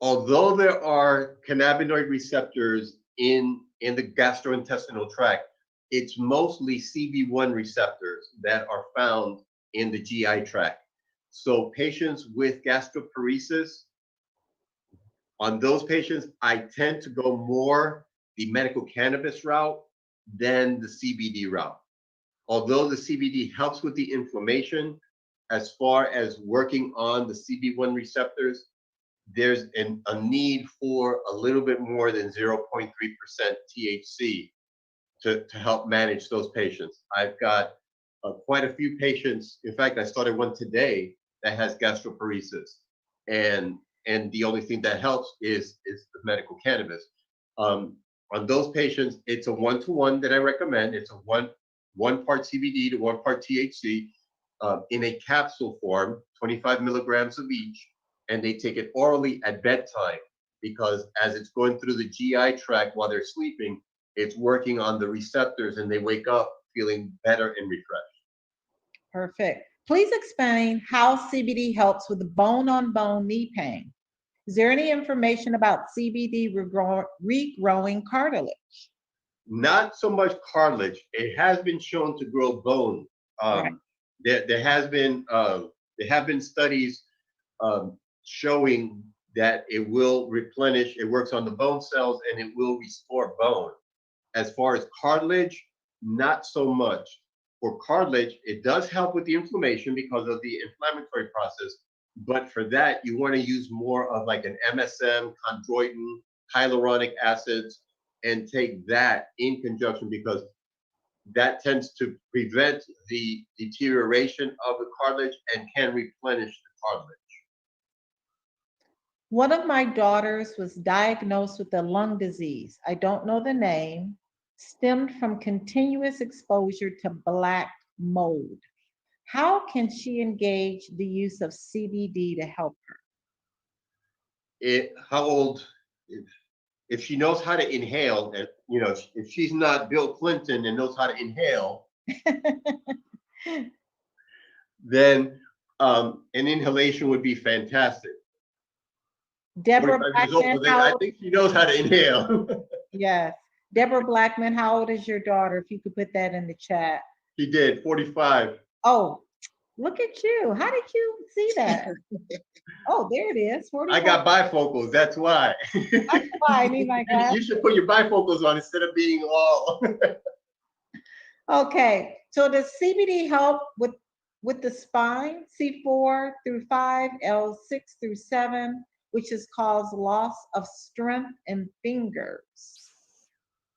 [SPEAKER 4] Although there are cannabinoid receptors in the gastrointestinal tract, it's mostly CB1 receptors that are found in the GI tract. So patients with gastroparesis, on those patients, I tend to go more the medical cannabis route than the CBD route. Although the CBD helps with the inflammation, as far as working on the CB1 receptors, there's a need for a little bit more than 0.3% THC to help manage those patients. I've got quite a few patients. In fact, I started one today that has gastroparesis. And the only thing that helps is the medical cannabis. On those patients, it's a 1-to-1 that I recommend. It's a one part CBD to 1 part THC in a capsule form, 25 milligrams of each. And they take it orally at bedtime because as it's going through the GI tract while they're sleeping, it's working on the receptors and they wake up feeling better and refreshed.
[SPEAKER 1] Perfect. Please explain how CBD helps with the bone-on-bone knee pain. Is there any information about CBD regrowing cartilage?
[SPEAKER 4] Not so much cartilage. It has been shown to grow bone.
[SPEAKER 1] Right.
[SPEAKER 4] There have been studies showing that it will replenish, it works on the bone cells and it will restore bone. As far as cartilage, not so much. For cartilage, it does help with the inflammation because of the inflammatory process. But for that, you want to use more of like an MSM, chondroitin, hyaluronic acids, and take that in conjunction because that tends to prevent the deterioration of the cartilage and can replenish the cartilage.
[SPEAKER 1] One of my daughters was diagnosed with a lung disease. I don't know the name, stemmed from continuous exposure to black mold. How can she engage the use of CBD to help her?
[SPEAKER 4] How old? If she knows how to inhale, and if she's not Bill Clinton and knows how to inhale, then an inhalation would be fantastic.
[SPEAKER 1] Deborah
[SPEAKER 4] 45 years
[SPEAKER 1] Blackman,
[SPEAKER 4] old,
[SPEAKER 1] how
[SPEAKER 4] I
[SPEAKER 1] old?
[SPEAKER 4] think she knows how to inhale.
[SPEAKER 1] Yes. Deborah Blackman, how old is your daughter? If you could put that in the chat.
[SPEAKER 4] She did, 45.
[SPEAKER 1] Oh, look at you. How did you see that? Oh, there it is. 45.
[SPEAKER 4] I got bifocals, that's why.
[SPEAKER 1] That's why I need my glasses.
[SPEAKER 4] You should put your bifocals on instead of being all.
[SPEAKER 1] Okay, so does CBD help with with the spine, C4 through 5, L6 through 7, which has caused loss of strength in fingers.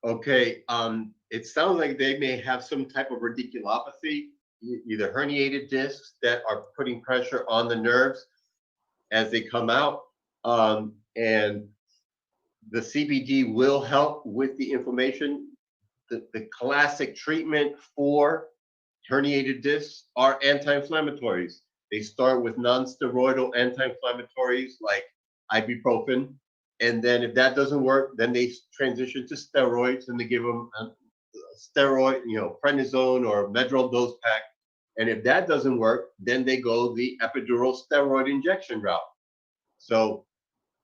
[SPEAKER 4] Okay, it sounds like they may have some type of radiculopathy, either herniated discs that are putting pressure on the nerves as they come out. And the CBD will help with the inflammation. The classic treatment for herniated discs are anti-inflammatories. They start with non-steroidal anti-inflammatories like ibuprofen. And then if that doesn't work, then they transition to steroids and they give them a steroid, prednisone or Medrol dose pack. And if that doesn't work, then they go the epidural steroid injection route. So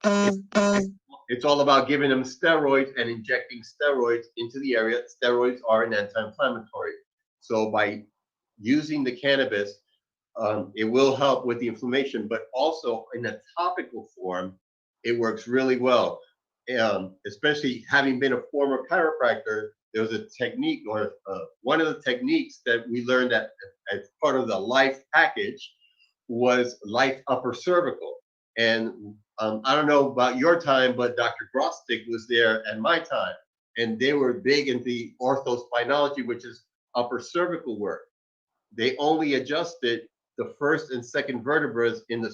[SPEAKER 4] it's all about giving them steroids and injecting steroids into the area. Steroids are an anti-inflammatory. So by using the cannabis, it will help with the inflammation, but also in a topical form, it works really well. Especially having been a former chiropractor, there was a technique, or one of the techniques that we learned as part of the Life package was Life upper cervical. And I don't know about your time, but Dr. Grostic was there at my time, and they were big into orthospinology, which is upper cervical work. They only adjusted the first and second vertebrae in the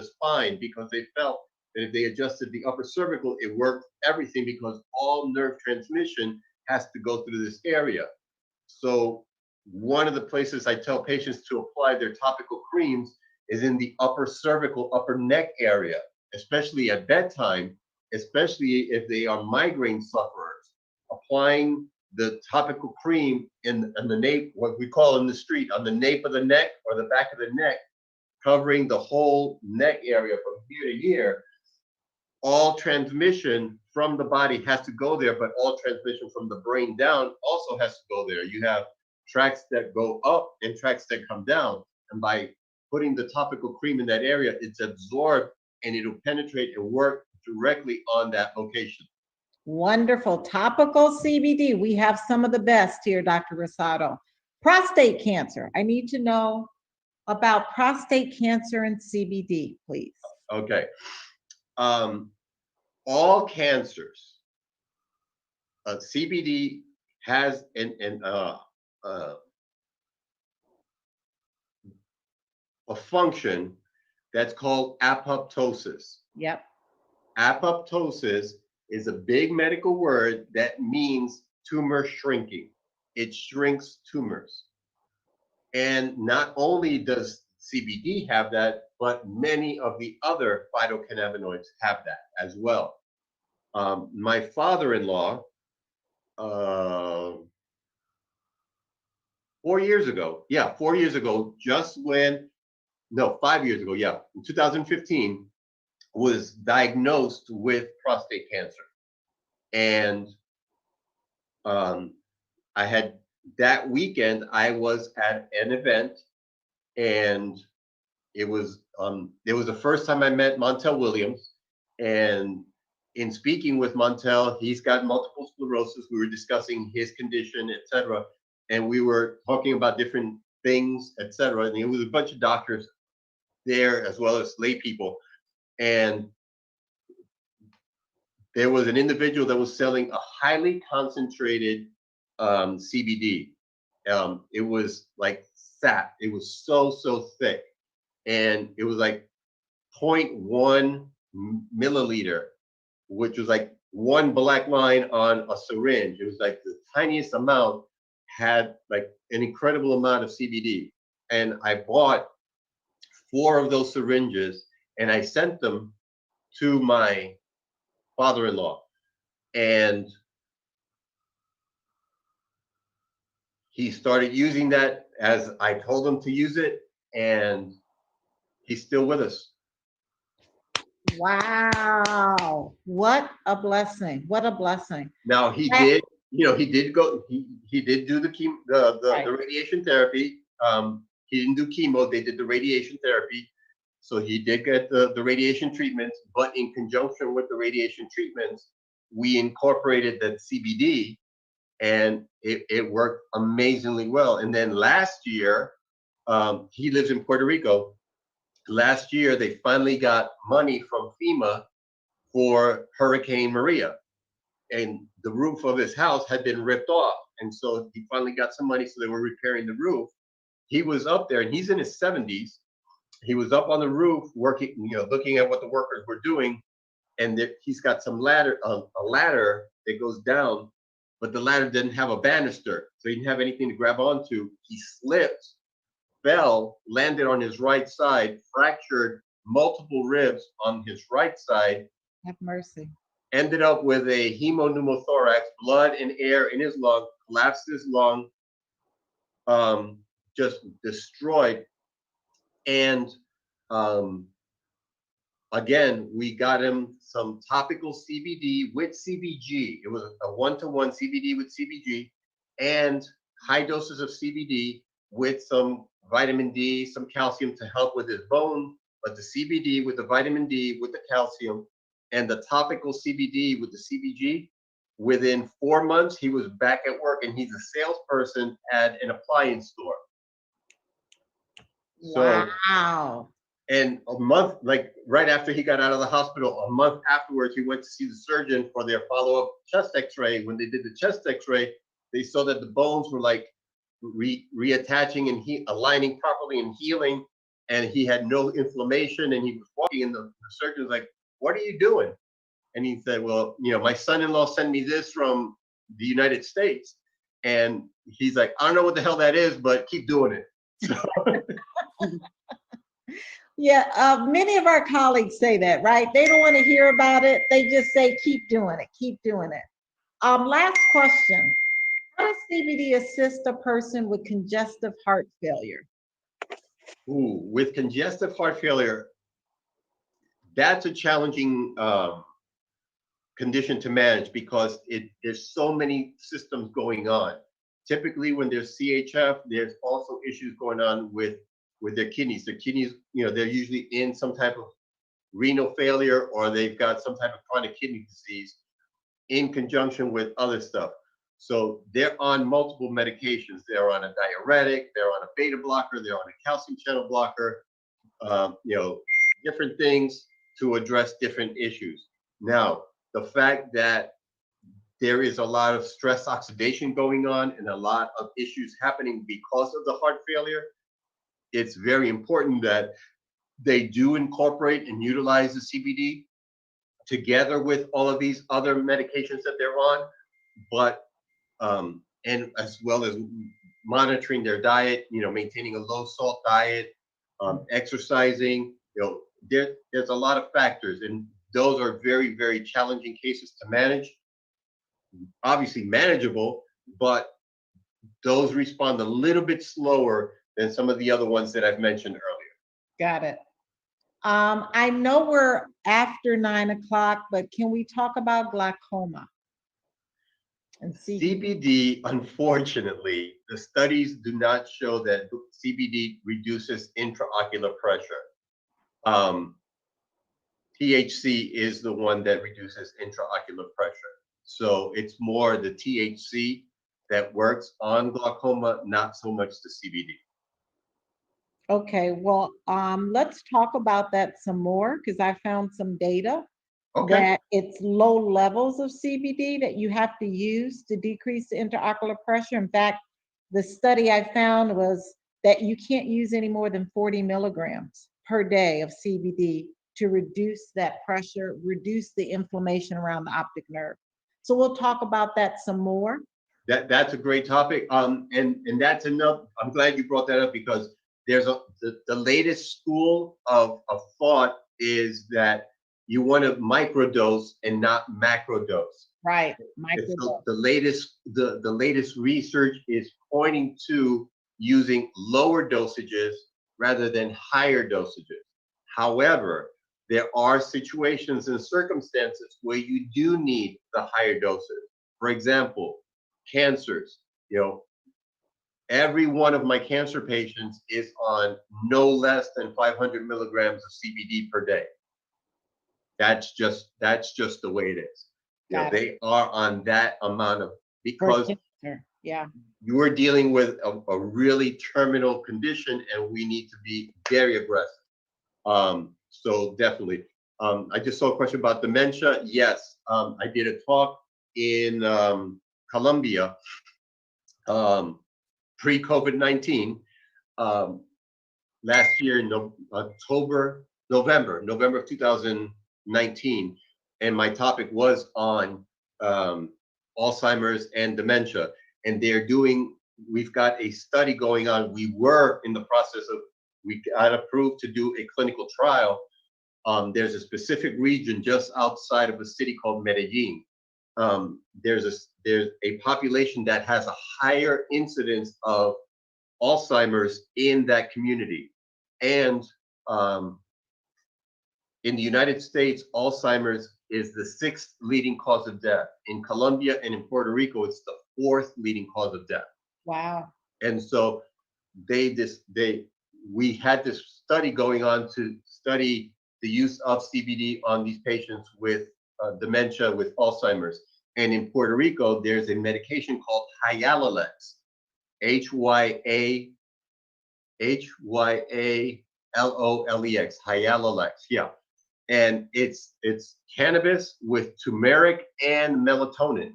[SPEAKER 4] spine because they felt that if they adjusted the upper cervical, it worked everything, because all nerve transmission has to go through this area. So one of the places I tell patients to apply their topical creams is in the upper cervical, upper neck area, especially at bedtime, especially if they are migraine sufferers. Applying the topical cream in the nape, what we call in the street, on the nape of the neck or the back of the neck, covering the whole neck area from here to here. All transmission from the body has to go there, but all transmission from the brain down also has to go there. You have tracts that go up and tracts that come down. And by putting the topical cream in that area, it's absorbed and it'll penetrate and work directly on that location.
[SPEAKER 1] Wonderful. Topical CBD. We have some of the best here, Dr. Rosado. Prostate cancer. I need to know about prostate cancer and CBD, please.
[SPEAKER 4] Okay. All cancers, CBD has a function that's called apoptosis.
[SPEAKER 1] Yep.
[SPEAKER 4] Apoptosis is a big medical word that means tumor shrinking. It shrinks tumors. And not only does CBD have that, but many of the other phytocannabinoids have that as well. My father-in-law, 4 years ago, 4 years ago, 5 years ago, in 2015, was diagnosed with prostate cancer. And that weekend, I was at an event, and it was the first time I met Montel Williams. And in speaking with Montel, he's got multiple sclerosis. We were discussing his condition, etc. And we were talking about different things, etc. And it was a bunch of doctors there, as well as lay people. And there was an individual that was selling a highly concentrated CBD. It was like sap. It was so thick. And it was like 0.1 milliliter, which was like one black line on a syringe. It was like the tiniest amount, had like an incredible amount of CBD. And I bought 4 of those syringes and I sent them to my father-in-law. And he started using that as I told him to use it, and he's still with us.
[SPEAKER 1] Wow. What a blessing. What a blessing.
[SPEAKER 4] Now he did do the radiation therapy. He didn't do chemo, they did the radiation therapy. So he did get the radiation treatments, but in conjunction with the radiation treatments, we incorporated that CBD, and it worked amazingly well. And then last year, He lives in Puerto Rico. Last year, they finally got money from FEMA for Hurricane Maria, and the roof of his house had been ripped off. And so he finally got some money, so they were repairing the roof. He was up there, and he's in his 70s. He was up on the roof working, looking at what the workers were doing, and he's got some ladder, a ladder that goes down, but the ladder didn't have a banister, so he didn't have anything to grab onto. He slipped, fell, landed on his right side, fractured multiple ribs on his right side.
[SPEAKER 1] Have mercy.
[SPEAKER 4] Ended up with a hemopneumothorax, blood and air in his lung, collapsed his lung, just destroyed. And again, we got him some topical CBD with CBG. It was a 1-to-1 CBD with CBG and high doses of CBD with some vitamin D, some calcium to help with his bone, but the CBD with the vitamin D, with the calcium, and the topical CBD with the CBG, within 4 months, he was back at work, and he's a salesperson at an appliance store.
[SPEAKER 1] Wow.
[SPEAKER 4] And a month, like right after he got out of the hospital, a month afterwards, he went to see the surgeon for their follow-up chest x-ray. When they did the chest x-ray, they saw that the bones were like reattaching and aligning properly and healing, and he had no inflammation, and he was walking, and the surgeon was like, "What are you doing?" And he said, "Well, my son-in-law sent me this from the United States." And he's like, "I don't know what the hell that is, but keep doing it." So,
[SPEAKER 1] Yeah, many of our colleagues say that, right? They don't want to hear about it. They just say, keep doing it, keep doing it. Last question. How does CBD assist a person with congestive heart failure?
[SPEAKER 4] with congestive heart failure, that's a challenging condition to manage because there's so many systems going on. Typically, when there's CHF, there's also issues going on with their kidneys. Their kidneys, they're usually in some type of renal failure, or they've got some type of chronic kidney disease in conjunction with other stuff. So they're on multiple medications. They're on a diuretic, they're on a beta blocker, they're on a calcium channel blocker, different things to address different issues. Now, the fact that there is a lot of stress oxidation going on and a lot of issues happening because of the heart failure, it's very important that they do incorporate and utilize the CBD together with all of these other medications that they're on, but and as well as monitoring their diet, maintaining a low salt diet, exercising. There's a lot of factors, and those are very, very challenging cases to manage. Obviously manageable, but those respond a little bit slower than some of the other ones that I've mentioned earlier.
[SPEAKER 1] Got it. I know we're after 9 o'clock, but can we talk about glaucoma? And
[SPEAKER 4] CBD, unfortunately, the studies do not show that CBD reduces intraocular pressure. THC is the one that reduces intraocular pressure. So it's more the THC that works on glaucoma, not so much the CBD.
[SPEAKER 1] Okay, well, let's talk about that some more because I found some data that it's low levels of CBD that you have to use to decrease the intraocular pressure. In fact, the study I found was that you can't use any more than 40 milligrams per day of CBD to reduce that pressure, reduce the inflammation around the optic nerve. So we'll talk about that some more.
[SPEAKER 4] That's a great topic. And that's enough. I'm glad you brought that up because there's the latest school of thought is that you want to microdose and not macrodose.
[SPEAKER 1] Right.
[SPEAKER 4] So the latest research is pointing to using lower dosages rather than higher dosages. However, there are situations and circumstances where you do need the higher doses. For example, cancers. Every one of my cancer patients is on no less than 500 milligrams of CBD per day. That's just the way it is. They are on that amount of, because
[SPEAKER 1] Yeah.
[SPEAKER 4] You are dealing with a really terminal condition, and we need to be very aggressive. So definitely. I just saw a question about dementia. Yes, I did a talk in Colombia pre-COVID-19 last year in November of 2019, and my topic was on Alzheimer's and dementia. And we've got a study going on. We were in the process of, we got approved to do a clinical trial. There's a specific region just outside of a city called Medellin. There's a population that has a higher incidence of Alzheimer's in that community. And in the United States, Alzheimer's is the 6th leading cause of death. In Colombia and in Puerto Rico, it's the 4th leading cause of death.
[SPEAKER 1] Wow.
[SPEAKER 4] And so we had this study going on to study the use of CBD on these patients with dementia, with Alzheimer's. And in Puerto Rico, there's a medication called Hyalalex, Hyalex, Hyalalex, yeah. And it's cannabis with turmeric and melatonin.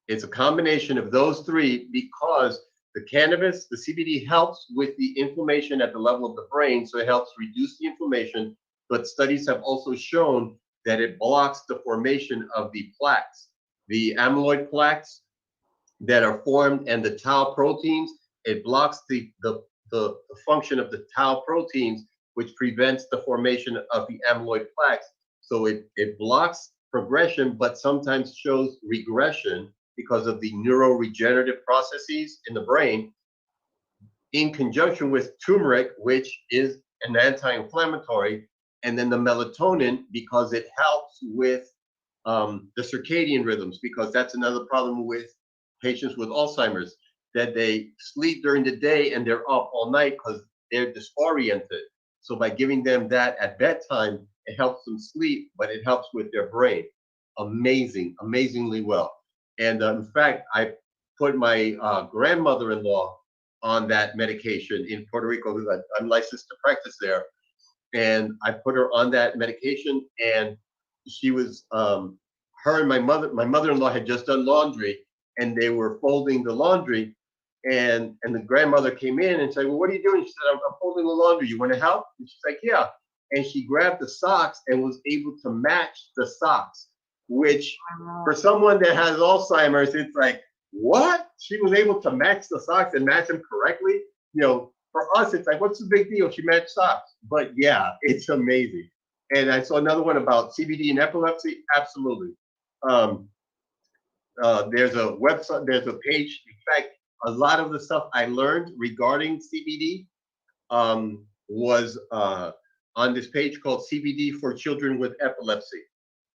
[SPEAKER 4] It's a combination of those three, because the cannabis, the CBD, helps with the inflammation at the level of the brain, so it helps reduce the inflammation. But studies have also shown that it blocks the formation of the plaques, the amyloid plaques that are formed, and the tau proteins. It blocks the function of the tau proteins, which prevents the formation of the amyloid plaques. So it blocks progression, but sometimes shows regression because of the neuroregenerative processes in the brain, in conjunction with turmeric, which is an anti-inflammatory, and then the melatonin, because it helps with the circadian rhythms, because that's another problem with patients with Alzheimer's, that they sleep during the day and they're up all night because they're disoriented. So by giving them that at bedtime, it helps them sleep, but it helps with their brain. Amazingly well. And in fact, I put my grandmother-in-law on that medication in Puerto Rico, because I'm licensed to practice there. And I put her on that medication, and she was, her and my mother-in-law had just done laundry, and they were folding the laundry. And the grandmother came in and said, well, what are you doing? She said, I'm folding the laundry. You want to help? And she's like, yeah. And she grabbed the socks and was able to match the socks, which for someone that has Alzheimer's, it's like, what? She was able to match the socks and match them correctly. You know, for us, it's like, what's the big deal? She matched socks. But yeah, it's amazing. And I saw another one about CBD and epilepsy. Absolutely. There's a website, there's a page. In fact, a lot of the stuff I learned regarding CBD was on this page called CBD for Children with Epilepsy.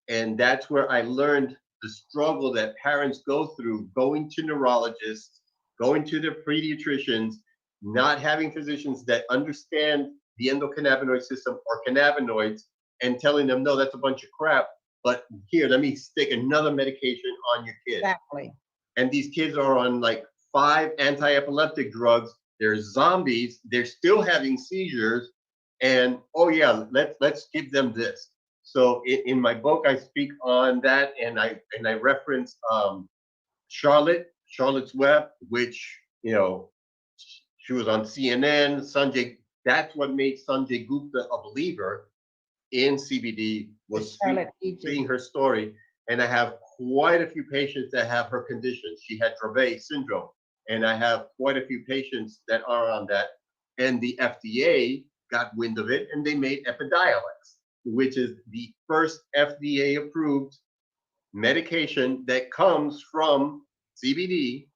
[SPEAKER 4] And that's where I learned the struggle that parents go through, going to neurologists, going to their pediatricians, not having physicians that understand the endocannabinoid system or cannabinoids, and telling them, no, that's a bunch of crap, but here, let me stick another medication on your kid.
[SPEAKER 1] Exactly.
[SPEAKER 4] And these kids are on like 5 anti-epileptic drugs. They're zombies. They're still having seizures. And oh yeah, let's give them this. So in my book, I speak on that, and I reference Charlotte's Web, which, you know, she was on CNN. Sanjay, that's what made Sanjay Gupta a believer in CBD, was seeing her story. And I have quite a few patients that have her condition. She had Dravet syndrome, and I have quite a few patients that are on that. And the FDA got wind of it, and they made Epidiolex, which is the first FDA-approved medication that comes from CBD,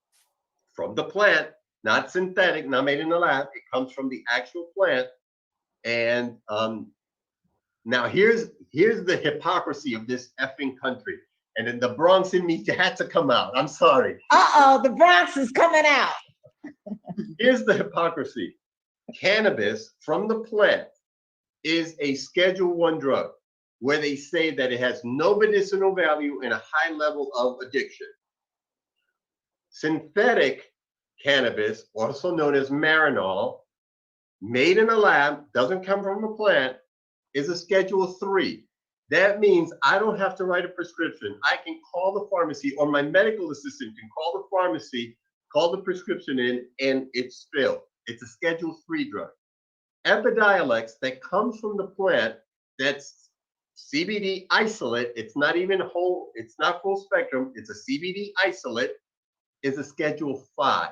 [SPEAKER 4] from the plant, not synthetic, not made in the lab. It comes from the actual plant. And now here's the hypocrisy of this effing country. And then the Bronx in me had to come out. I'm sorry.
[SPEAKER 1] Uh-oh, the Bronx is coming out.
[SPEAKER 4] Here's the hypocrisy. Cannabis from the plant is a Schedule I drug, where they say that it has no medicinal value and a high level of addiction. Synthetic cannabis, also known as marinol, made in a lab, doesn't come from a plant, is a Schedule 3. That means I don't have to write a prescription. I can call the pharmacy, or my medical assistant can call the pharmacy, call the prescription in, and it's filled. It's a Schedule 3 drug. Epidiolex, that comes from the plant, that's CBD isolate, it's not even whole, it's not full spectrum, it's a CBD isolate, is a Schedule 5.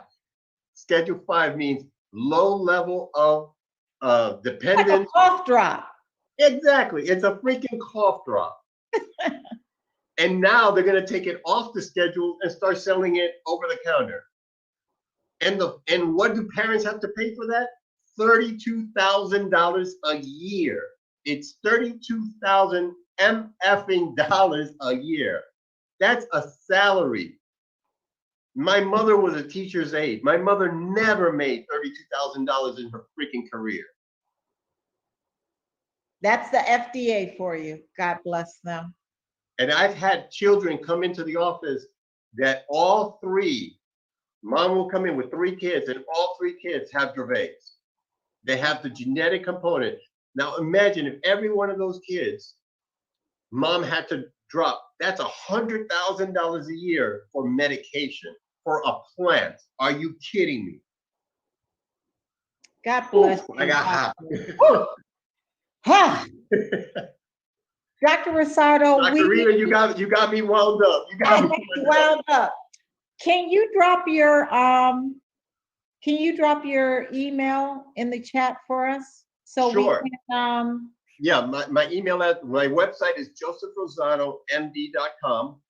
[SPEAKER 4] Schedule 5 means low level of
[SPEAKER 1] Like a
[SPEAKER 4] dependence.
[SPEAKER 1] cough drop.
[SPEAKER 4] Exactly. It's a freaking cough drop. And now they're going to take it off the schedule and start selling it over the counter. And what do parents have to pay for that? $32,000 a year. It's $32,000 MFing dollars a year. That's a salary. My mother was a teacher's aide. My mother never made $32,000 in her freaking career.
[SPEAKER 1] That's the FDA for you. God bless them.
[SPEAKER 4] And I've had children come into the office that all three, mom will come in with 3 kids, and all 3 kids have Dravet's. They have the genetic component. Now imagine if every one of those kids, mom had to drop, that's $100,000 a year for medication for a plant. Are you kidding me?
[SPEAKER 1] God bless
[SPEAKER 4] Ooh,
[SPEAKER 1] you.
[SPEAKER 4] I got hot.
[SPEAKER 1] Huh. Dr. Rosado,
[SPEAKER 4] Dr. Rita, you got me wound up. You got me
[SPEAKER 1] wound up. Can you drop your email in the chat for us? So
[SPEAKER 4] Sure.
[SPEAKER 1] we can
[SPEAKER 4] Yeah, my email at my website is josephrosadomd.com,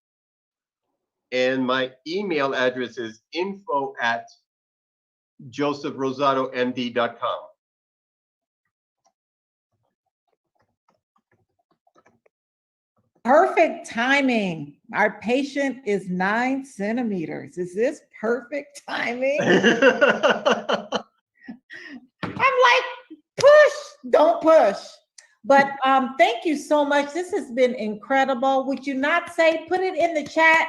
[SPEAKER 4] and my email address is info@josephrosadomd.com.
[SPEAKER 1] perfect timing. Our patient is 9 centimeters. Is this perfect timing? I'm like, push, don't push. But thank you so much. This has been incredible. Would you not say, put it in the chat?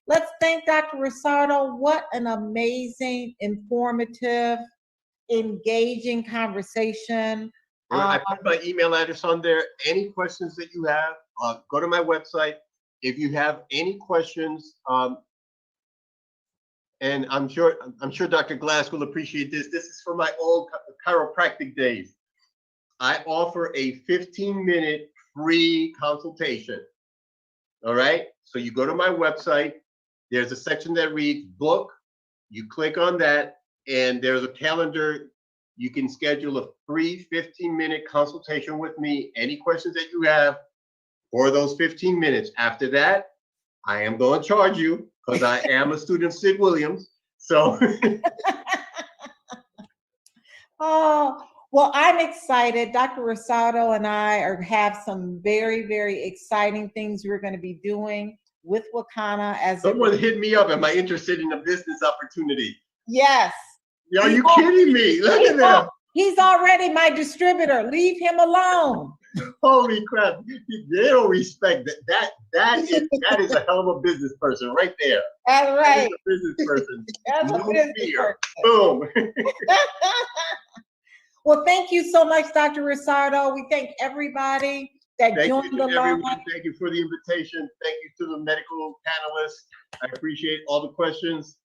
[SPEAKER 1] Let's thank Dr. Rosado. What an amazing, informative, engaging conversation.
[SPEAKER 4] I put my email address on there. Any questions that you have, go to my website. If you have any questions, and I'm sure Dr. Glass will appreciate this. This is from my old chiropractic days. I offer a 15-minute free consultation. All right. So you go to my website. There's a section that reads book. You click on that, and there's a calendar. You can schedule a free 15-minute consultation with me. Any questions that you have for those 15 minutes. After that, I am going to charge you because I am a student of Sid Williams. So.
[SPEAKER 1] Oh, well, I'm excited. Dr. Rosado and I have some very, very exciting things we're going to be doing with WaKanna as
[SPEAKER 4] Someone hit me up. Am I interested in a business opportunity?
[SPEAKER 1] Yes.
[SPEAKER 4] Are you kidding me? Look at that.
[SPEAKER 1] He's already my distributor. Leave him alone.
[SPEAKER 4] Holy crap. They don't respect that. That is a hell of a business person right there.
[SPEAKER 1] That's right.
[SPEAKER 4] That is a business person.
[SPEAKER 1] That's
[SPEAKER 4] No
[SPEAKER 1] a business
[SPEAKER 4] fear.
[SPEAKER 1] person.
[SPEAKER 4] Boom.
[SPEAKER 1] Well, thank you so much, Dr. Rosado. We thank everybody that joined the line.
[SPEAKER 4] Thank you for the invitation. Thank you to the medical panelists. I appreciate all the questions.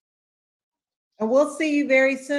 [SPEAKER 1] And we'll see you very soon.